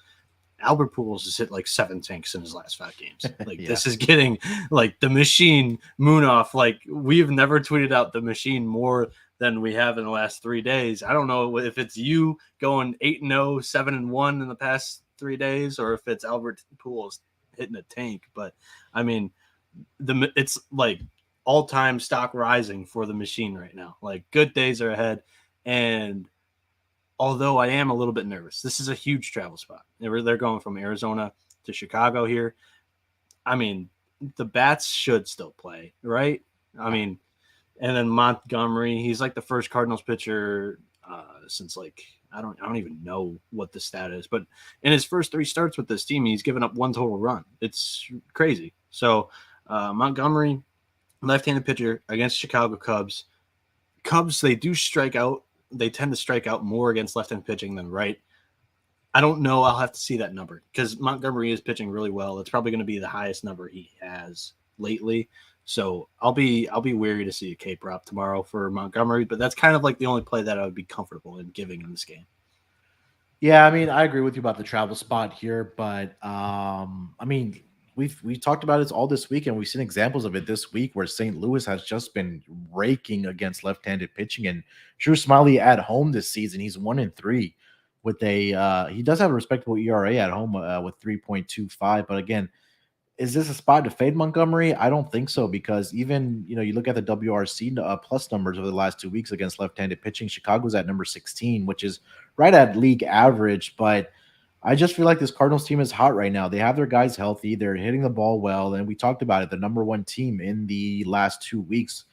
Albert Pujols has hit like 7 tanks in his last 5 games. Like This is getting like the machine moon off. Like we've never tweeted out the machine more than we have in the last 3 days. I don't know if it's you going 8-0, 7-1 in the past 3 days, or if it's Albert Pujols hitting a tank. But I mean, it's like all-time stock rising for the machine right now. Like good days are ahead. And although I am a little bit nervous, this is a huge travel spot. They're going from Arizona to Chicago here. I mean, the bats should still play, right? I mean, and then Montgomery, he's like the first Cardinals pitcher since like I don't even know what the stat is, but in his first 3 starts with this team, he's given up 1 total run. It's crazy. So Montgomery, left-handed pitcher against Chicago Cubs. Cubs, they do strike out. They tend to strike out more against left-handed pitching than right. I don't know. I'll have to see that number because Montgomery is pitching really well. It's probably going to be the highest number he has lately. So I'll be wary to see a K prop tomorrow for Montgomery, but that's kind of like the only play that I would be comfortable in giving in this game. Yeah, I mean, I agree with you about the travel spot here, but I mean, we talked about it all this week, and we've seen examples of it this week where St. Louis has just been raking against left-handed pitching. And Drew Smyly at home this season, he's 1-3 with a he does have a respectable ERA at home with 3.25. But again, is this a spot to fade Montgomery? I don't think so, because even, you look at the WRC plus numbers over the last 2 weeks against left-handed pitching. Chicago's at number 16, which is right at league average. But I just feel like this Cardinals team is hot right now. They have their guys healthy. They're hitting the ball well. And we talked about it, the number 1 team in the last 2 weeks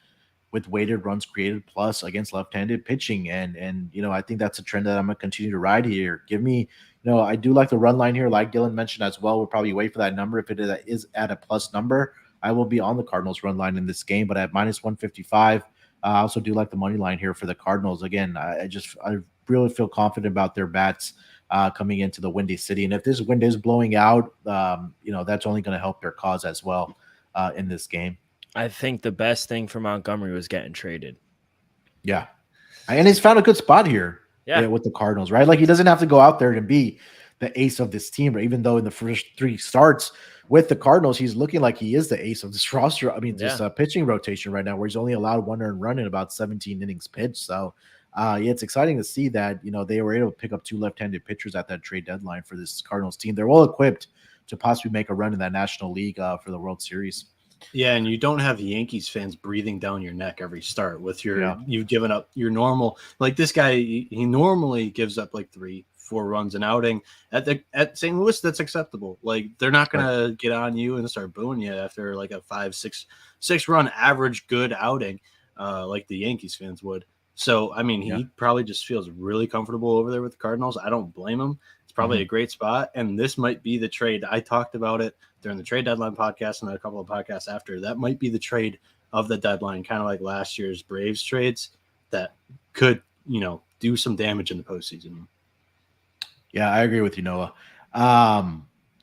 with weighted runs created plus against left-handed pitching. And I think that's a trend that I'm going to continue to ride here. Give me, I do like the run line here, like Dylan mentioned as well. We'll probably wait for that number. If it is at a plus number, I will be on the Cardinals run line in this game, but at -155, I also do like the money line here for the Cardinals. Again, I really feel confident about their bats coming into the Windy City. And if this wind is blowing out, that's only going to help their cause as well in this game. I think the best thing for Montgomery was getting traded. Yeah. And he's found a good spot here with the Cardinals, right? Like he doesn't have to go out there and be the ace of this team, but even though in the first 3 starts with the Cardinals, he's looking like he is the ace of this roster. I mean, this pitching rotation right now where he's only allowed 1 earned run in about 17 innings pitched. So it's exciting to see that, they were able to pick up 2 left-handed pitchers at that trade deadline for this Cardinals team. They're well equipped to possibly make a run in that National League for the World Series. Yeah, and you don't have Yankees fans breathing down your neck every start with you've given up your normal, like this guy, he normally gives up like 3-4 runs an outing. At St. Louis, that's acceptable. Like they're not gonna get on you and start booing you after like a 5-6 run average good outing, like the Yankees fans would. So I mean, he probably just feels really comfortable over there with the Cardinals. I don't blame him. It's probably a great spot, and this might be the trade. I talked about it during the trade deadline podcast and a couple of podcasts after. That might be the trade of the deadline, kind of like last year's Braves trades that could, do some damage in the postseason. Yeah, I agree with you, Noah.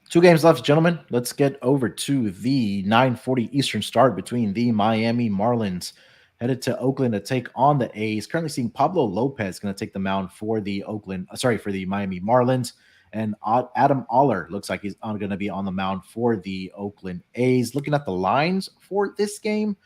2 games left, gentlemen. Let's get over to the 9:40 Eastern start between the Miami Marlins headed to Oakland to take on the A's. Currently seeing Pablo Lopez going to take the mound for the Miami Marlins. And Adam Aller looks like he's going to be on the mound for the Oakland A's. Looking at the lines for this game,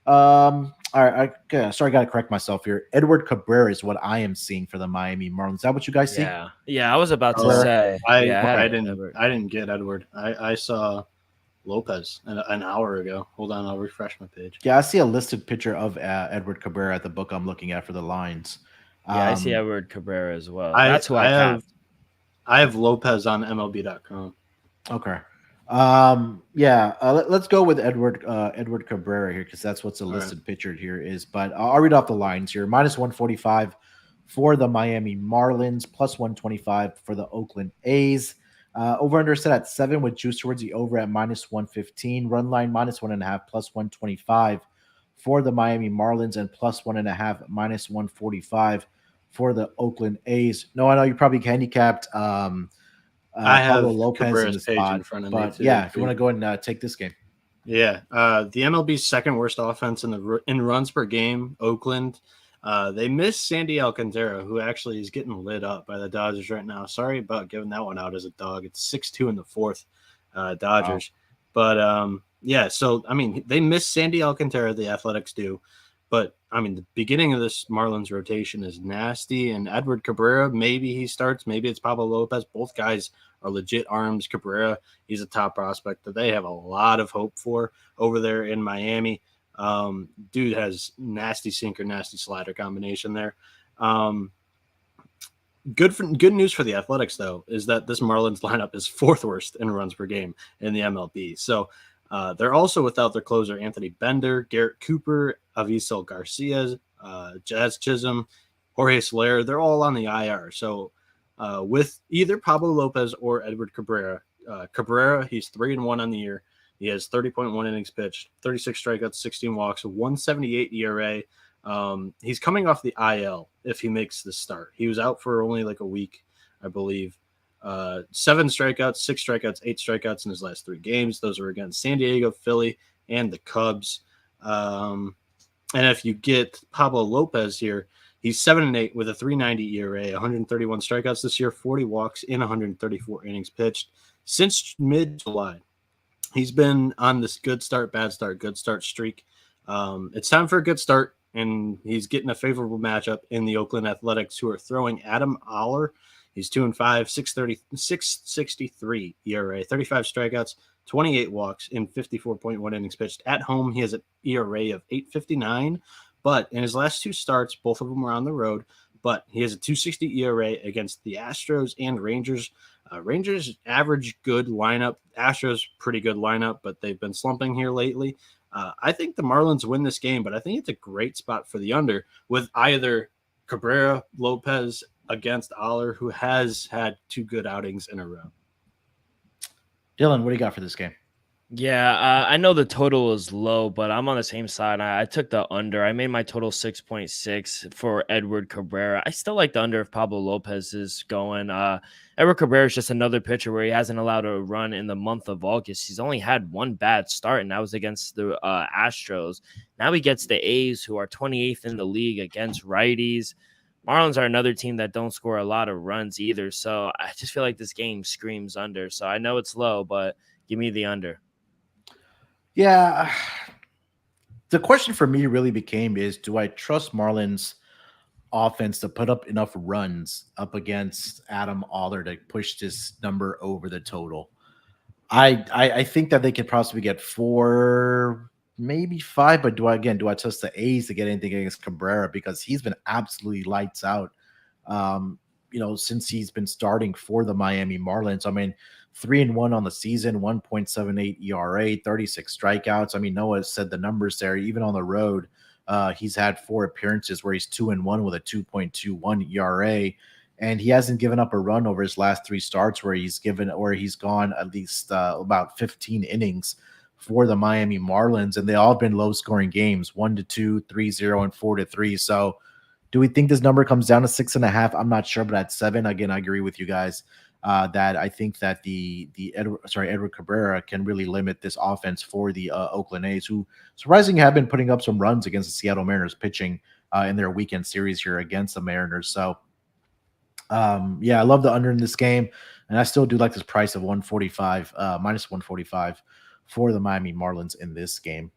all right, sorry, I got to correct myself here. Edward Cabrera is what I am seeing for the Miami Marlins. Is that what you guys see? Yeah, I was about to Oh, say. I Yeah, didn't get Edward. I saw Lopez an hour ago. Hold on, I'll refresh my page. Yeah, I see a listed picture of Edward Cabrera at the book I'm looking at for the lines. I see Edward Cabrera as well. I That's who I have. I have Lopez on MLB.com. Okay. Let's go with Edward Cabrera here because that's what's a listed picture here is. But I'll read off the lines here: -145 for the Miami Marlins, +125 for the Oakland A's. Over under set at 7 with juice towards the over at -115. Run line -1.5 +125 for the Miami Marlins and +1.5 -145 for the Oakland A's. No, I know you probably handicapped. I have Pablo Lopez Cabrera's in this page spot, in front of but me. Yeah, if you want to go ahead and take this game. Yeah, the MLB's second worst offense in runs per game, Oakland. They missed Sandy Alcantara, who actually is getting lit up by the Dodgers right now. Sorry about giving that one out as a dog. It's 6-2 in the fourth, Dodgers. Wow. But so I mean, they missed Sandy Alcantara. The Athletics do. But, I mean, the beginning of this Marlins rotation is nasty. And Edward Cabrera, maybe he starts. Maybe it's Pablo Lopez. Both guys are legit arms. Cabrera, he's a top prospect that they have a lot of hope for over there in Miami. Dude has nasty sinker, nasty slider combination there. Good news for the Athletics, though, is that this Marlins lineup is fourth worst in runs per game in the MLB. So they're also without their closer, Anthony Bender, Garrett Cooper, Avisel Garcia, Jazz Chisholm, Jorge Soler. They're all on the IR. So with either Pablo Lopez or Edward Cabrera, he's 3-1 on the year. He has 30.1 innings pitched, 36 strikeouts, 16 walks, 178 ERA. He's coming off the IL if he makes the start. He was out for only like a week, I believe. 7 strikeouts, 6 strikeouts, 8 strikeouts in his last 3 games. Those are against San Diego, Philly, and the Cubs. And if you get Pablo Lopez here, he's 7-8 with a 3.90 ERA, 131 strikeouts this year, 40 walks in 134 innings pitched since mid-July. He's been on this good start, bad start, good start streak. It's time for a good start, and he's getting a favorable matchup in the Oakland Athletics, who are throwing Adam Aller. He's 2-5, 663 ERA, 35 strikeouts, 28 walks in 54.1 innings pitched. At home, he has an ERA of 8.59, but in his last 2 starts, both of them were on the road, but he has a 2.60 ERA against the Astros and Rangers. Rangers average good lineup. Astros pretty good lineup, but they've been slumping here lately. I think the Marlins win this game, but I think it's a great spot for the under with either Cabrera, Lopez against Aller, who has had 2 good outings in a row. Dylan, what do you got for this game? Yeah, I know the total is low, but I'm on the same side. I took the under. I made my total 6.6 for Edward Cabrera. I still like the under if Pablo Lopez is going. Edward Cabrera is just another pitcher where he hasn't allowed a run in the month of August. He's only had 1 bad start, and that was against the Astros. Now he gets the A's, who are 28th in the league against righties. Marlins are another team that don't score a lot of runs either. So I just feel like this game screams under. So I know it's low, but give me the under. Yeah. The question for me really became is, do I trust Marlins offense to put up enough runs up against Adam Aller to push this number over the total? I think that they could possibly get 4, maybe 5, but do I trust the A's to get anything against Cabrera, because he's been absolutely lights out since he's been starting for the Miami Marlins. I mean, 3-1 on the season, 1.78 ERA, 36 strikeouts. I mean, Noah said the numbers there. Even on the road, he's had 4 appearances where he's 2-1 with a 2.21 ERA, and he hasn't given up a run over his last 3 starts where he's gone at least about 15 innings for the Miami Marlins, and they all have been low-scoring games, 1-2, 3-0, and 4-3. So, do we think this number comes down to 6.5? I'm not sure, but at 7, again, I agree with you guys. That I think that Edward Cabrera can really limit this offense for the Oakland A's, who surprisingly have been putting up some runs against the Seattle Mariners pitching in their weekend series here against the Mariners. So, I love the under in this game. And I still do like this price of 145, minus 145 for the Miami Marlins in this game.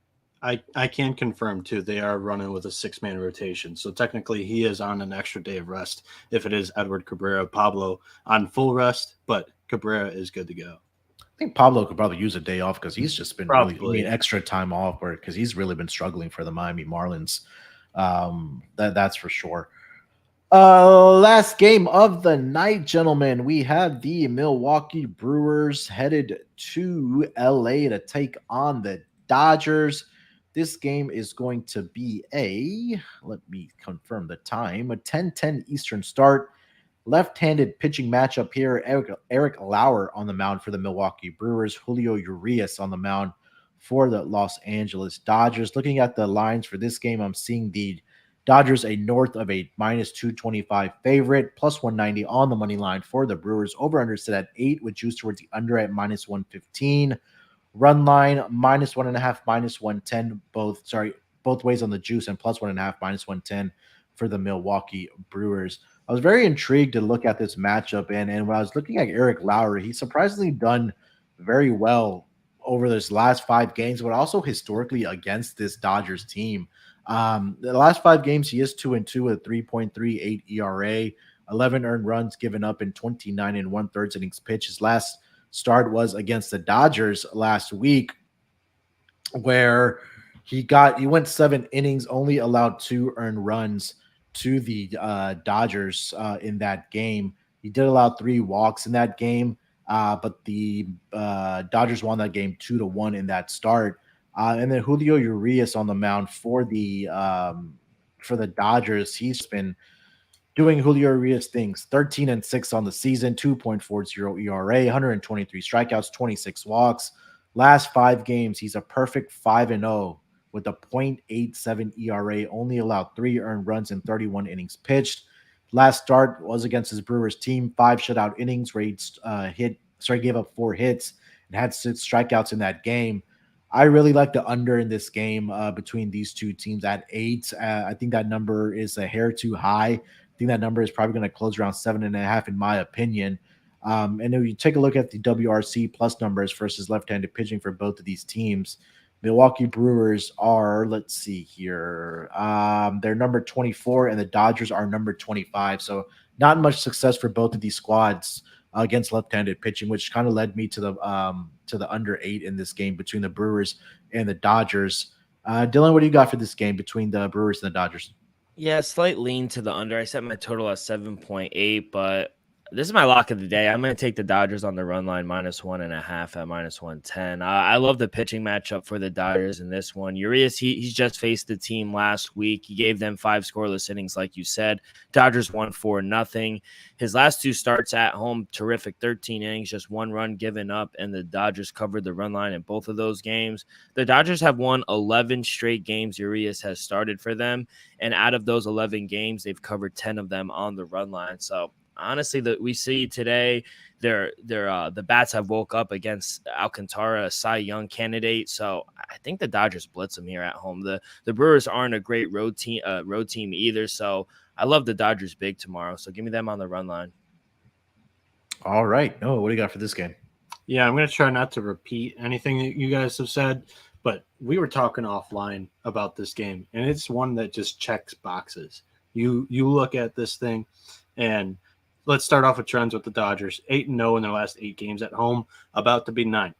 I can confirm too. They are running with a 6-man rotation, so technically he is on an extra day of rest. If it is Edward Cabrera, Pablo on full rest, but Cabrera is good to go. I think Pablo could probably use a day off because he's just been really, Probably. extra time off, because he's really been struggling for the Miami Marlins. That's for sure. Last game of the night, gentlemen. We have the Milwaukee Brewers headed to LA to take on the Dodgers. This game is going to be let me confirm the time, a 10:10 Eastern start. Left-handed pitching matchup here. Eric Lauer on the mound for the Milwaukee Brewers. Julio Urias on the mound for the Los Angeles Dodgers. Looking at the lines for this game, I'm seeing the Dodgers a north of a minus 225 favorite, plus 190 on the money line for the Brewers. Over-under set at 8 with juice towards the under at minus 115. Run line minus 1.5, minus 110, both ways on the juice, and plus 1.5, minus 110 for the Milwaukee Brewers. I was very intrigued to look at this matchup, and when I was looking at Eric Lauer, he's surprisingly done very well over this last 5 games, but also historically against this Dodgers team. The last 5 games, he is 2-2 with a 3.38 ERA, 11 earned runs given up in 29 1/3 innings pitched. His last start was against the Dodgers last week, where he went 7 innings, only allowed 2 earned runs to the Dodgers in that game. He did allow 3 walks in that game, but the Dodgers won that game 2-1 in that start. And then Julio Urias on the mound for the Dodgers. He's been doing Julio Urias things. 13-6 on the season, 2.40 ERA, 123 strikeouts, 26 walks. Last 5 games, he's a perfect 5-0 with a .87 ERA, only allowed 3 earned runs in 31 innings pitched. Last start was against his Brewers team, 5 shutout innings where he gave up 4 hits and had 6 strikeouts in that game. I really like the under in this game between these two teams at 8. I think that number is a hair too high. I think that number is probably going to close around 7.5 in my opinion. And if you take a look at the WRC plus numbers versus left-handed pitching for both of these teams, Milwaukee Brewers are, let's see here, they're number 24 and the Dodgers are number 25. So not much success for both of these squads against left-handed pitching, which kind of led me to the under 8 in this game between the Brewers and the Dodgers. Dylan, what do you got for this game between the Brewers and the Dodgers? Yeah, slight lean to the under. I set my total at 7.8, but this is my lock of the day. I'm going to take the Dodgers on the run line minus 1.5 at minus 110. I love the pitching matchup for the Dodgers in this one. Urias, he's just faced the team last week. He gave them 5 scoreless innings, like you said. Dodgers won 4-0. His last 2 starts at home, terrific, 13 innings, just 1 run given up, and the Dodgers covered the run line in both of those games. The Dodgers have won 11 straight games Urias has started for them, and out of those 11 games, they've covered 10 of them on the run line. So honestly, that we see today, the bats have woke up against Alcantara, a Cy Young candidate. So I think the Dodgers blitz them here at home. The Brewers aren't a great road team either. So I love the Dodgers big tomorrow. So give me them on the run line. All right. Noah, what do you got for this game? Yeah, I'm going to try not to repeat anything that you guys have said, but we were talking offline about this game, and it's one that just checks boxes. You look at this thing, and let's start off with trends with the Dodgers. 8-0 in their last 8 games at home, about to be 9.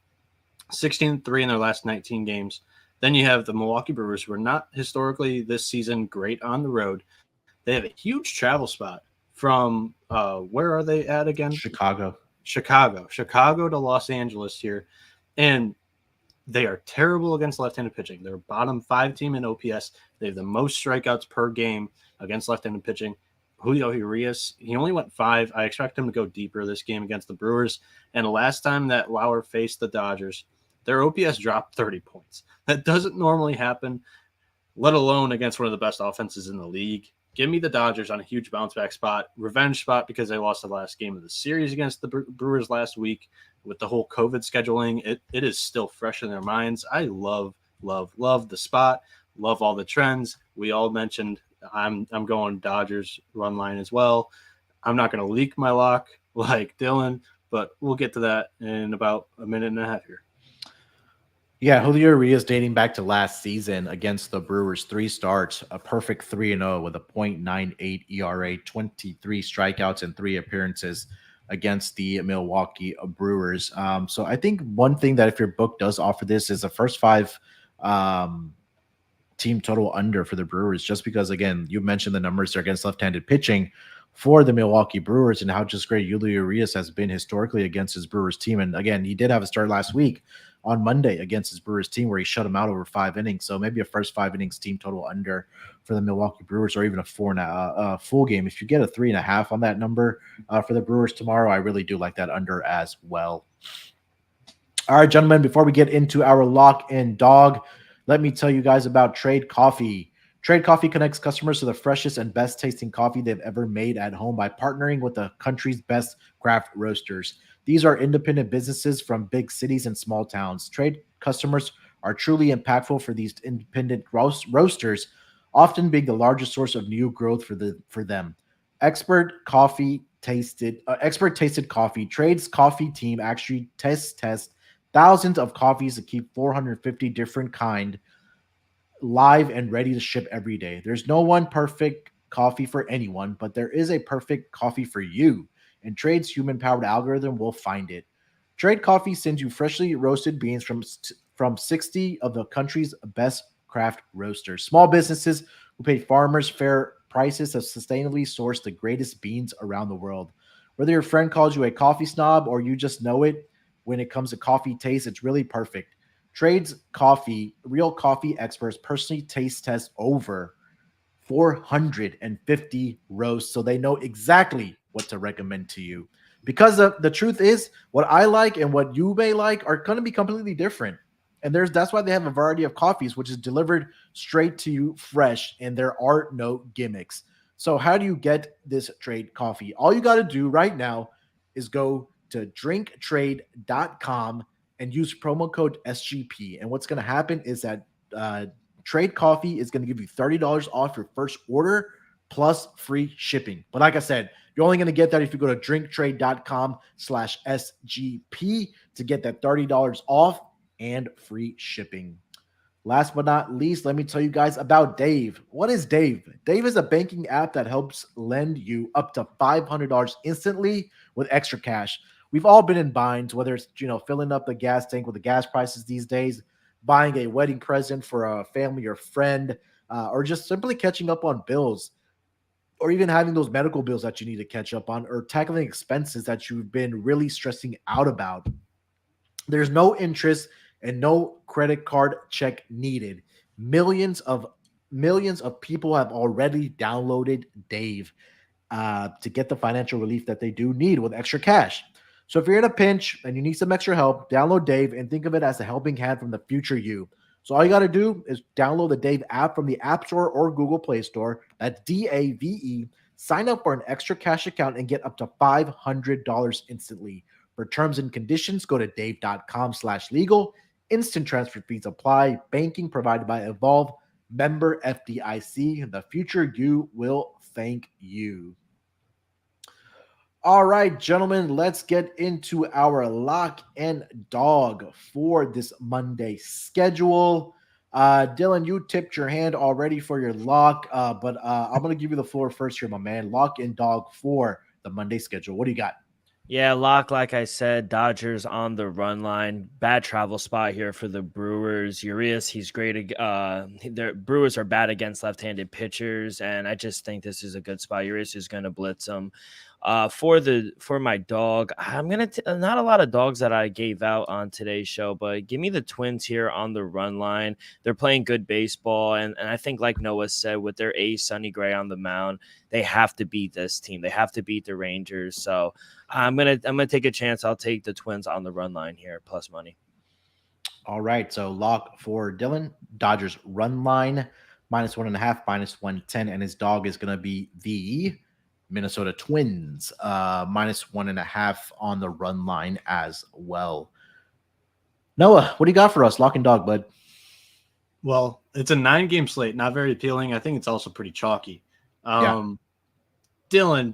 16-3 in their last 19 games. Then you have the Milwaukee Brewers, who are not historically this season great on the road. They have a huge travel spot from where are they at again? Chicago to Los Angeles here. And they are terrible against left-handed pitching. They're bottom 5 team in OPS. They have the most strikeouts per game against left-handed pitching. Julio Urias, he only went 5. I expect him to go deeper this game against the Brewers. And the last time that Lauer faced the Dodgers, their OPS dropped 30 points. That doesn't normally happen, let alone against one of the best offenses in the league. Give me the Dodgers on a huge bounce-back spot, revenge spot because they lost the last game of the series against the Brewers last week. With the whole COVID scheduling, it is still fresh in their minds. I love the spot, love all the trends. We all mentioned I'm going Dodgers run line as well. I'm not going to leak my lock like Dylan, but we'll get to that in about a minute and a half here. Yeah, Julio Urias dating back to last season against the Brewers, 3 starts, a perfect 3-0 with a .98 ERA, 23 strikeouts and 3 appearances against the Milwaukee Brewers. So I think one thing that if your book does offer this is the first 5 team total under for the Brewers, just because, again, you mentioned the numbers there against left-handed pitching for the Milwaukee Brewers and how just great Julio Urias has been historically against his Brewers team. And again, he did have a start last week on Monday against his Brewers team where he shut him out over 5 innings. So maybe a first 5 innings team total under for the Milwaukee Brewers, or even a 4 and a full game. If you get a 3.5 on that number for the Brewers tomorrow, I really do like that under as well. All right, gentlemen, before we get into our lock and dog, let me tell you guys about Trade Coffee. Trade Coffee connects customers to the freshest and best tasting coffee they've ever made at home by partnering with the country's best craft roasters. These are independent businesses from big cities and small towns. Trade customers are truly impactful for these independent roasters, often being the largest source of new growth for them. Expert tasted coffee. Trade's coffee team actually test thousands of coffees to keep 450 different kind live and ready to ship every day. There's no one perfect coffee for anyone, but there is a perfect coffee for you, and Trade's human-powered algorithm will find it. Trade Coffee sends you freshly roasted beans from 60 of the country's best craft roasters. Small businesses who pay farmers fair prices have sustainably sourced the greatest beans around the world. Whether your friend calls you a coffee snob or you just know it, when it comes to coffee taste, it's really perfect. Trade's coffee, real coffee experts personally taste test over 450 roasts, so they know exactly what to recommend to you. Because the truth is, what I like and what you may like are going to be completely different. And that's why they have a variety of coffees, which is delivered straight to you fresh, and there are no gimmicks. So how do you get this Trade Coffee? All you got to do right now is go to drinktrade.com and use promo code SGP. And what's going to happen is that Trade Coffee is going to give you $30 off your first order plus free shipping. But like I said, you're only going to get that if you go to drinktrade.com/SGP to get that $30 off and free shipping. Last but not least, let me tell you guys about Dave. What is Dave? Dave is a banking app that helps lend you up to $500 instantly with extra cash. We've all been in binds, whether it's, filling up the gas tank with the gas prices these days, buying a wedding present for a family or friend, or just simply catching up on bills, or even having those medical bills that you need to catch up on, or tackling expenses that you've been really stressing out about. There's no interest and no credit card check needed. Millions of people have already downloaded Dave to get the financial relief that they do need with extra cash. So if you're in a pinch and you need some extra help, download Dave and think of it as a helping hand from the future you. So all you got to do is download the Dave app from the App Store or Google Play Store. That's DAVE. Sign up for an extra cash account and get up to $500 instantly. For terms and conditions, go to dave.com/legal. Instant transfer fees apply. Banking provided by Evolve. Member FDIC. The future you will thank you. All right, gentlemen, let's get into our lock and dog for this Monday schedule. Dylan, you tipped your hand already for your lock, but I'm going to give you the floor first here, my man. Lock and dog for the Monday schedule. What do you got? Yeah, lock, like I said, Dodgers on the run line. Bad travel spot here for the Brewers. Urias, he's great. The Brewers are bad against left-handed pitchers, and I just think this is a good spot. Urias is going to blitz them. For my dog, I'm gonna not a lot of dogs that I gave out on today's show, but give me the Twins here on the run line. They're playing good baseball, and I think, like Noah said, with their ace Sonny Gray on the mound, they have to beat this team. They have to beat the Rangers. So I'm gonna take a chance. I'll take the Twins on the run line here, plus money. All right, so lock for Dylan, Dodgers run line -1.5, -110, and his dog is gonna be the Minnesota Twins, -1.5 on the run line as well. Noah, what do you got for us? Lock and dog, bud. Well, it's a 9-game slate, not very appealing. I think it's also pretty chalky. Dylan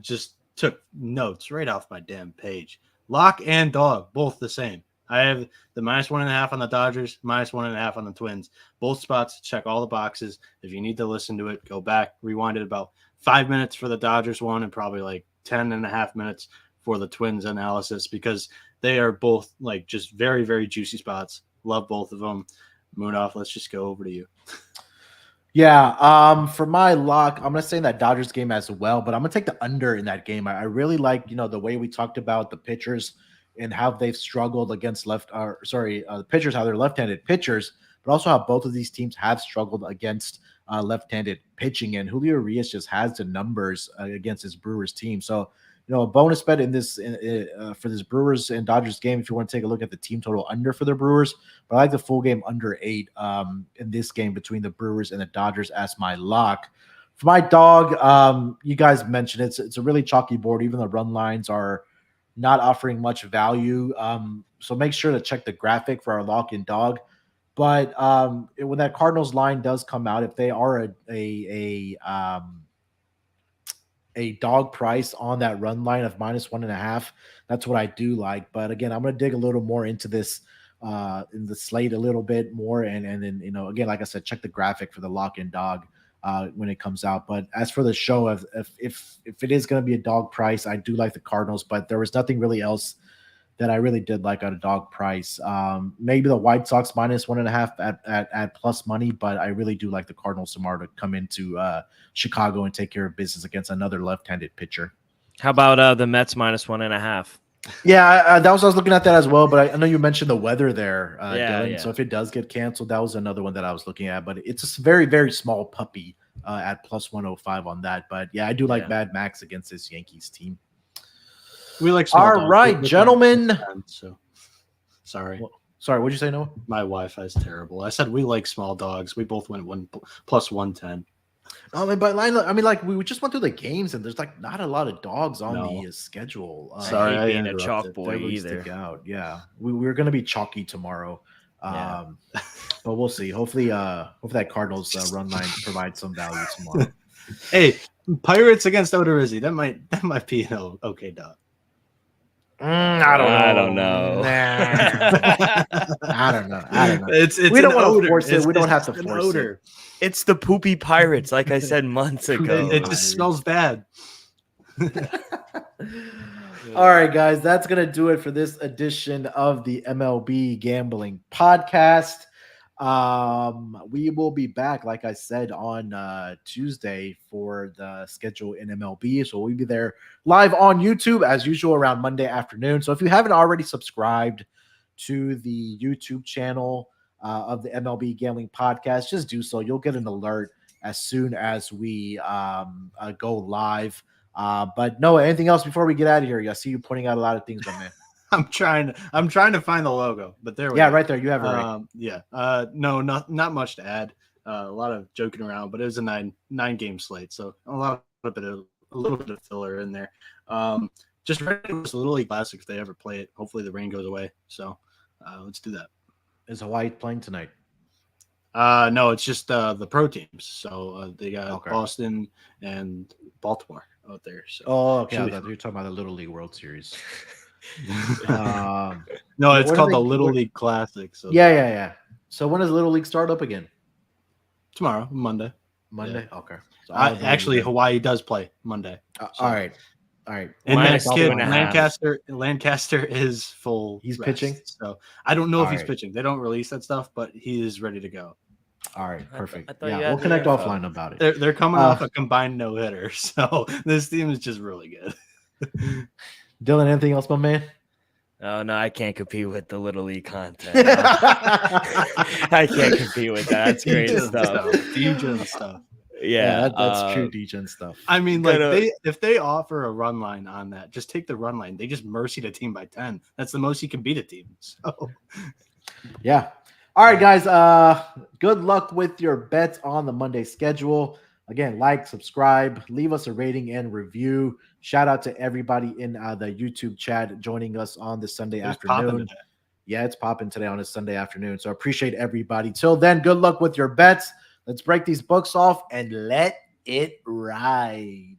just took notes right off my damn page. Lock and dog, both the same. I have the -1.5 on the Dodgers, -1.5 on the Twins. Both spots, check all the boxes. If you need to listen to it, go back, rewind it about 5 minutes for the Dodgers one and probably like 10.5 minutes for the Twins analysis, because they are both like just very, very juicy spots. Love both of them. Moonoff, let's just go over to you. Yeah, for my lock, I'm gonna say that Dodgers game as well, but I'm gonna take the under in that game. I really like, the way we talked about the pitchers and how they've struggled against the pitchers, how they're left-handed pitchers, but also how both of these teams have struggled against left-handed pitching. And Julio Urias just has the numbers against his Brewers team. So, a bonus bet in this for this Brewers and Dodgers game, if you want to take a look at the team total under for the Brewers, but I like the full game under 8 in this game between the Brewers and the Dodgers as my lock. For my dog, you guys mentioned it's a really chalky board. Even the run lines are not offering much value. So make sure to check the graphic for our lock and dog. But when that Cardinals line does come out, if they are a dog price on that run line of -1.5, that's what I do like. But again, I'm going to dig a little more into this in the slate a little bit more, and then again, like I said, check the graphic for the lock and dog when it comes out. But as for the show, if it is going to be a dog price, I do like the Cardinals, but there was nothing really else that I really did like at a dog price. Maybe the White Sox -1.5 at plus money, but I really do like the Cardinals tomorrow to come into Chicago and take care of business against another left-handed pitcher. How about the Mets -1.5? Yeah, that was I was looking at that as well, but I know you mentioned the weather there, Dylan. Yeah. So if it does get canceled, that was another one that I was looking at, but it's a very, very small puppy at +105 on that. But yeah, I do like Mad Max against this Yankees team. We like small dogs. All right, gentlemen. So sorry. Sorry, what'd you say, Noah? My Wi-Fi is terrible. I said we like small dogs. We both went +110. Oh, but we just went through the games, and there's like not a lot of dogs on the schedule. Sorry, I ain't being a chalk boy either. Out. Yeah, we're gonna be chalky tomorrow, but we'll see. Hopefully that Cardinals run line provides some value tomorrow. Hey, Pirates against Odorizzi. That might be an okay dog. I don't know. I don't know. It's we don't want to force it. We don't have to force it. It's the poopy Pirates, like I said months ago. It just smells bad. All right, guys, that's going to do it for this edition of the MLB Gambling Podcast. We will be back, like I said, on Tuesday for the schedule in MLB. So we'll be there live on YouTube as usual around Monday afternoon. So if you haven't already subscribed to the YouTube channel of the MLB Gambling Podcast, just do so. You'll get an alert as soon as we go live. But Noah, anything else before we get out of here? I see you pointing out a lot of things, my man. I'm trying to find the logo, but there we go. Yeah, right there. You have it right. No, not much to add. A lot of joking around, but it was a nine game slate, so a little bit of filler in there. Just ready for this Little League Classic if they ever play it. Hopefully the rain goes away. So let's do that. Is Hawaii playing tonight? No, it's just the pro teams. So they got Boston and Baltimore out there. So okay. You're talking about the Little League World Series. No, it's called the Little League Classic. So yeah. So when does Little League start up again? Tomorrow, Monday. Yeah. Okay. So actually, Hawaii does play Monday. So. All right. And Lancaster is full. He's rest, pitching. So I don't know if he's pitching. They don't release that stuff, but he is ready to go. All right, perfect. We'll connect offline about it. They're coming off a combined no-hitter, so this team is just really good. Dylan, anything else, my man? Oh no, I can't compete with the Little League content. I can't compete with that. That's great stuff. Degen stuff. Yeah, that's true Degen stuff. I mean, if they offer a run line on that, just take the run line. They just mercy the team by 10. That's the most you can beat a team. So yeah. All right, guys. Good luck with your bets on the Monday schedule. Again, subscribe, leave us a rating and review. Shout out to everybody in the YouTube chat joining us on this Sunday afternoon. Yeah, it's popping today on a Sunday afternoon. So appreciate everybody. Till then, good luck with your bets. Let's break these books off and let it ride.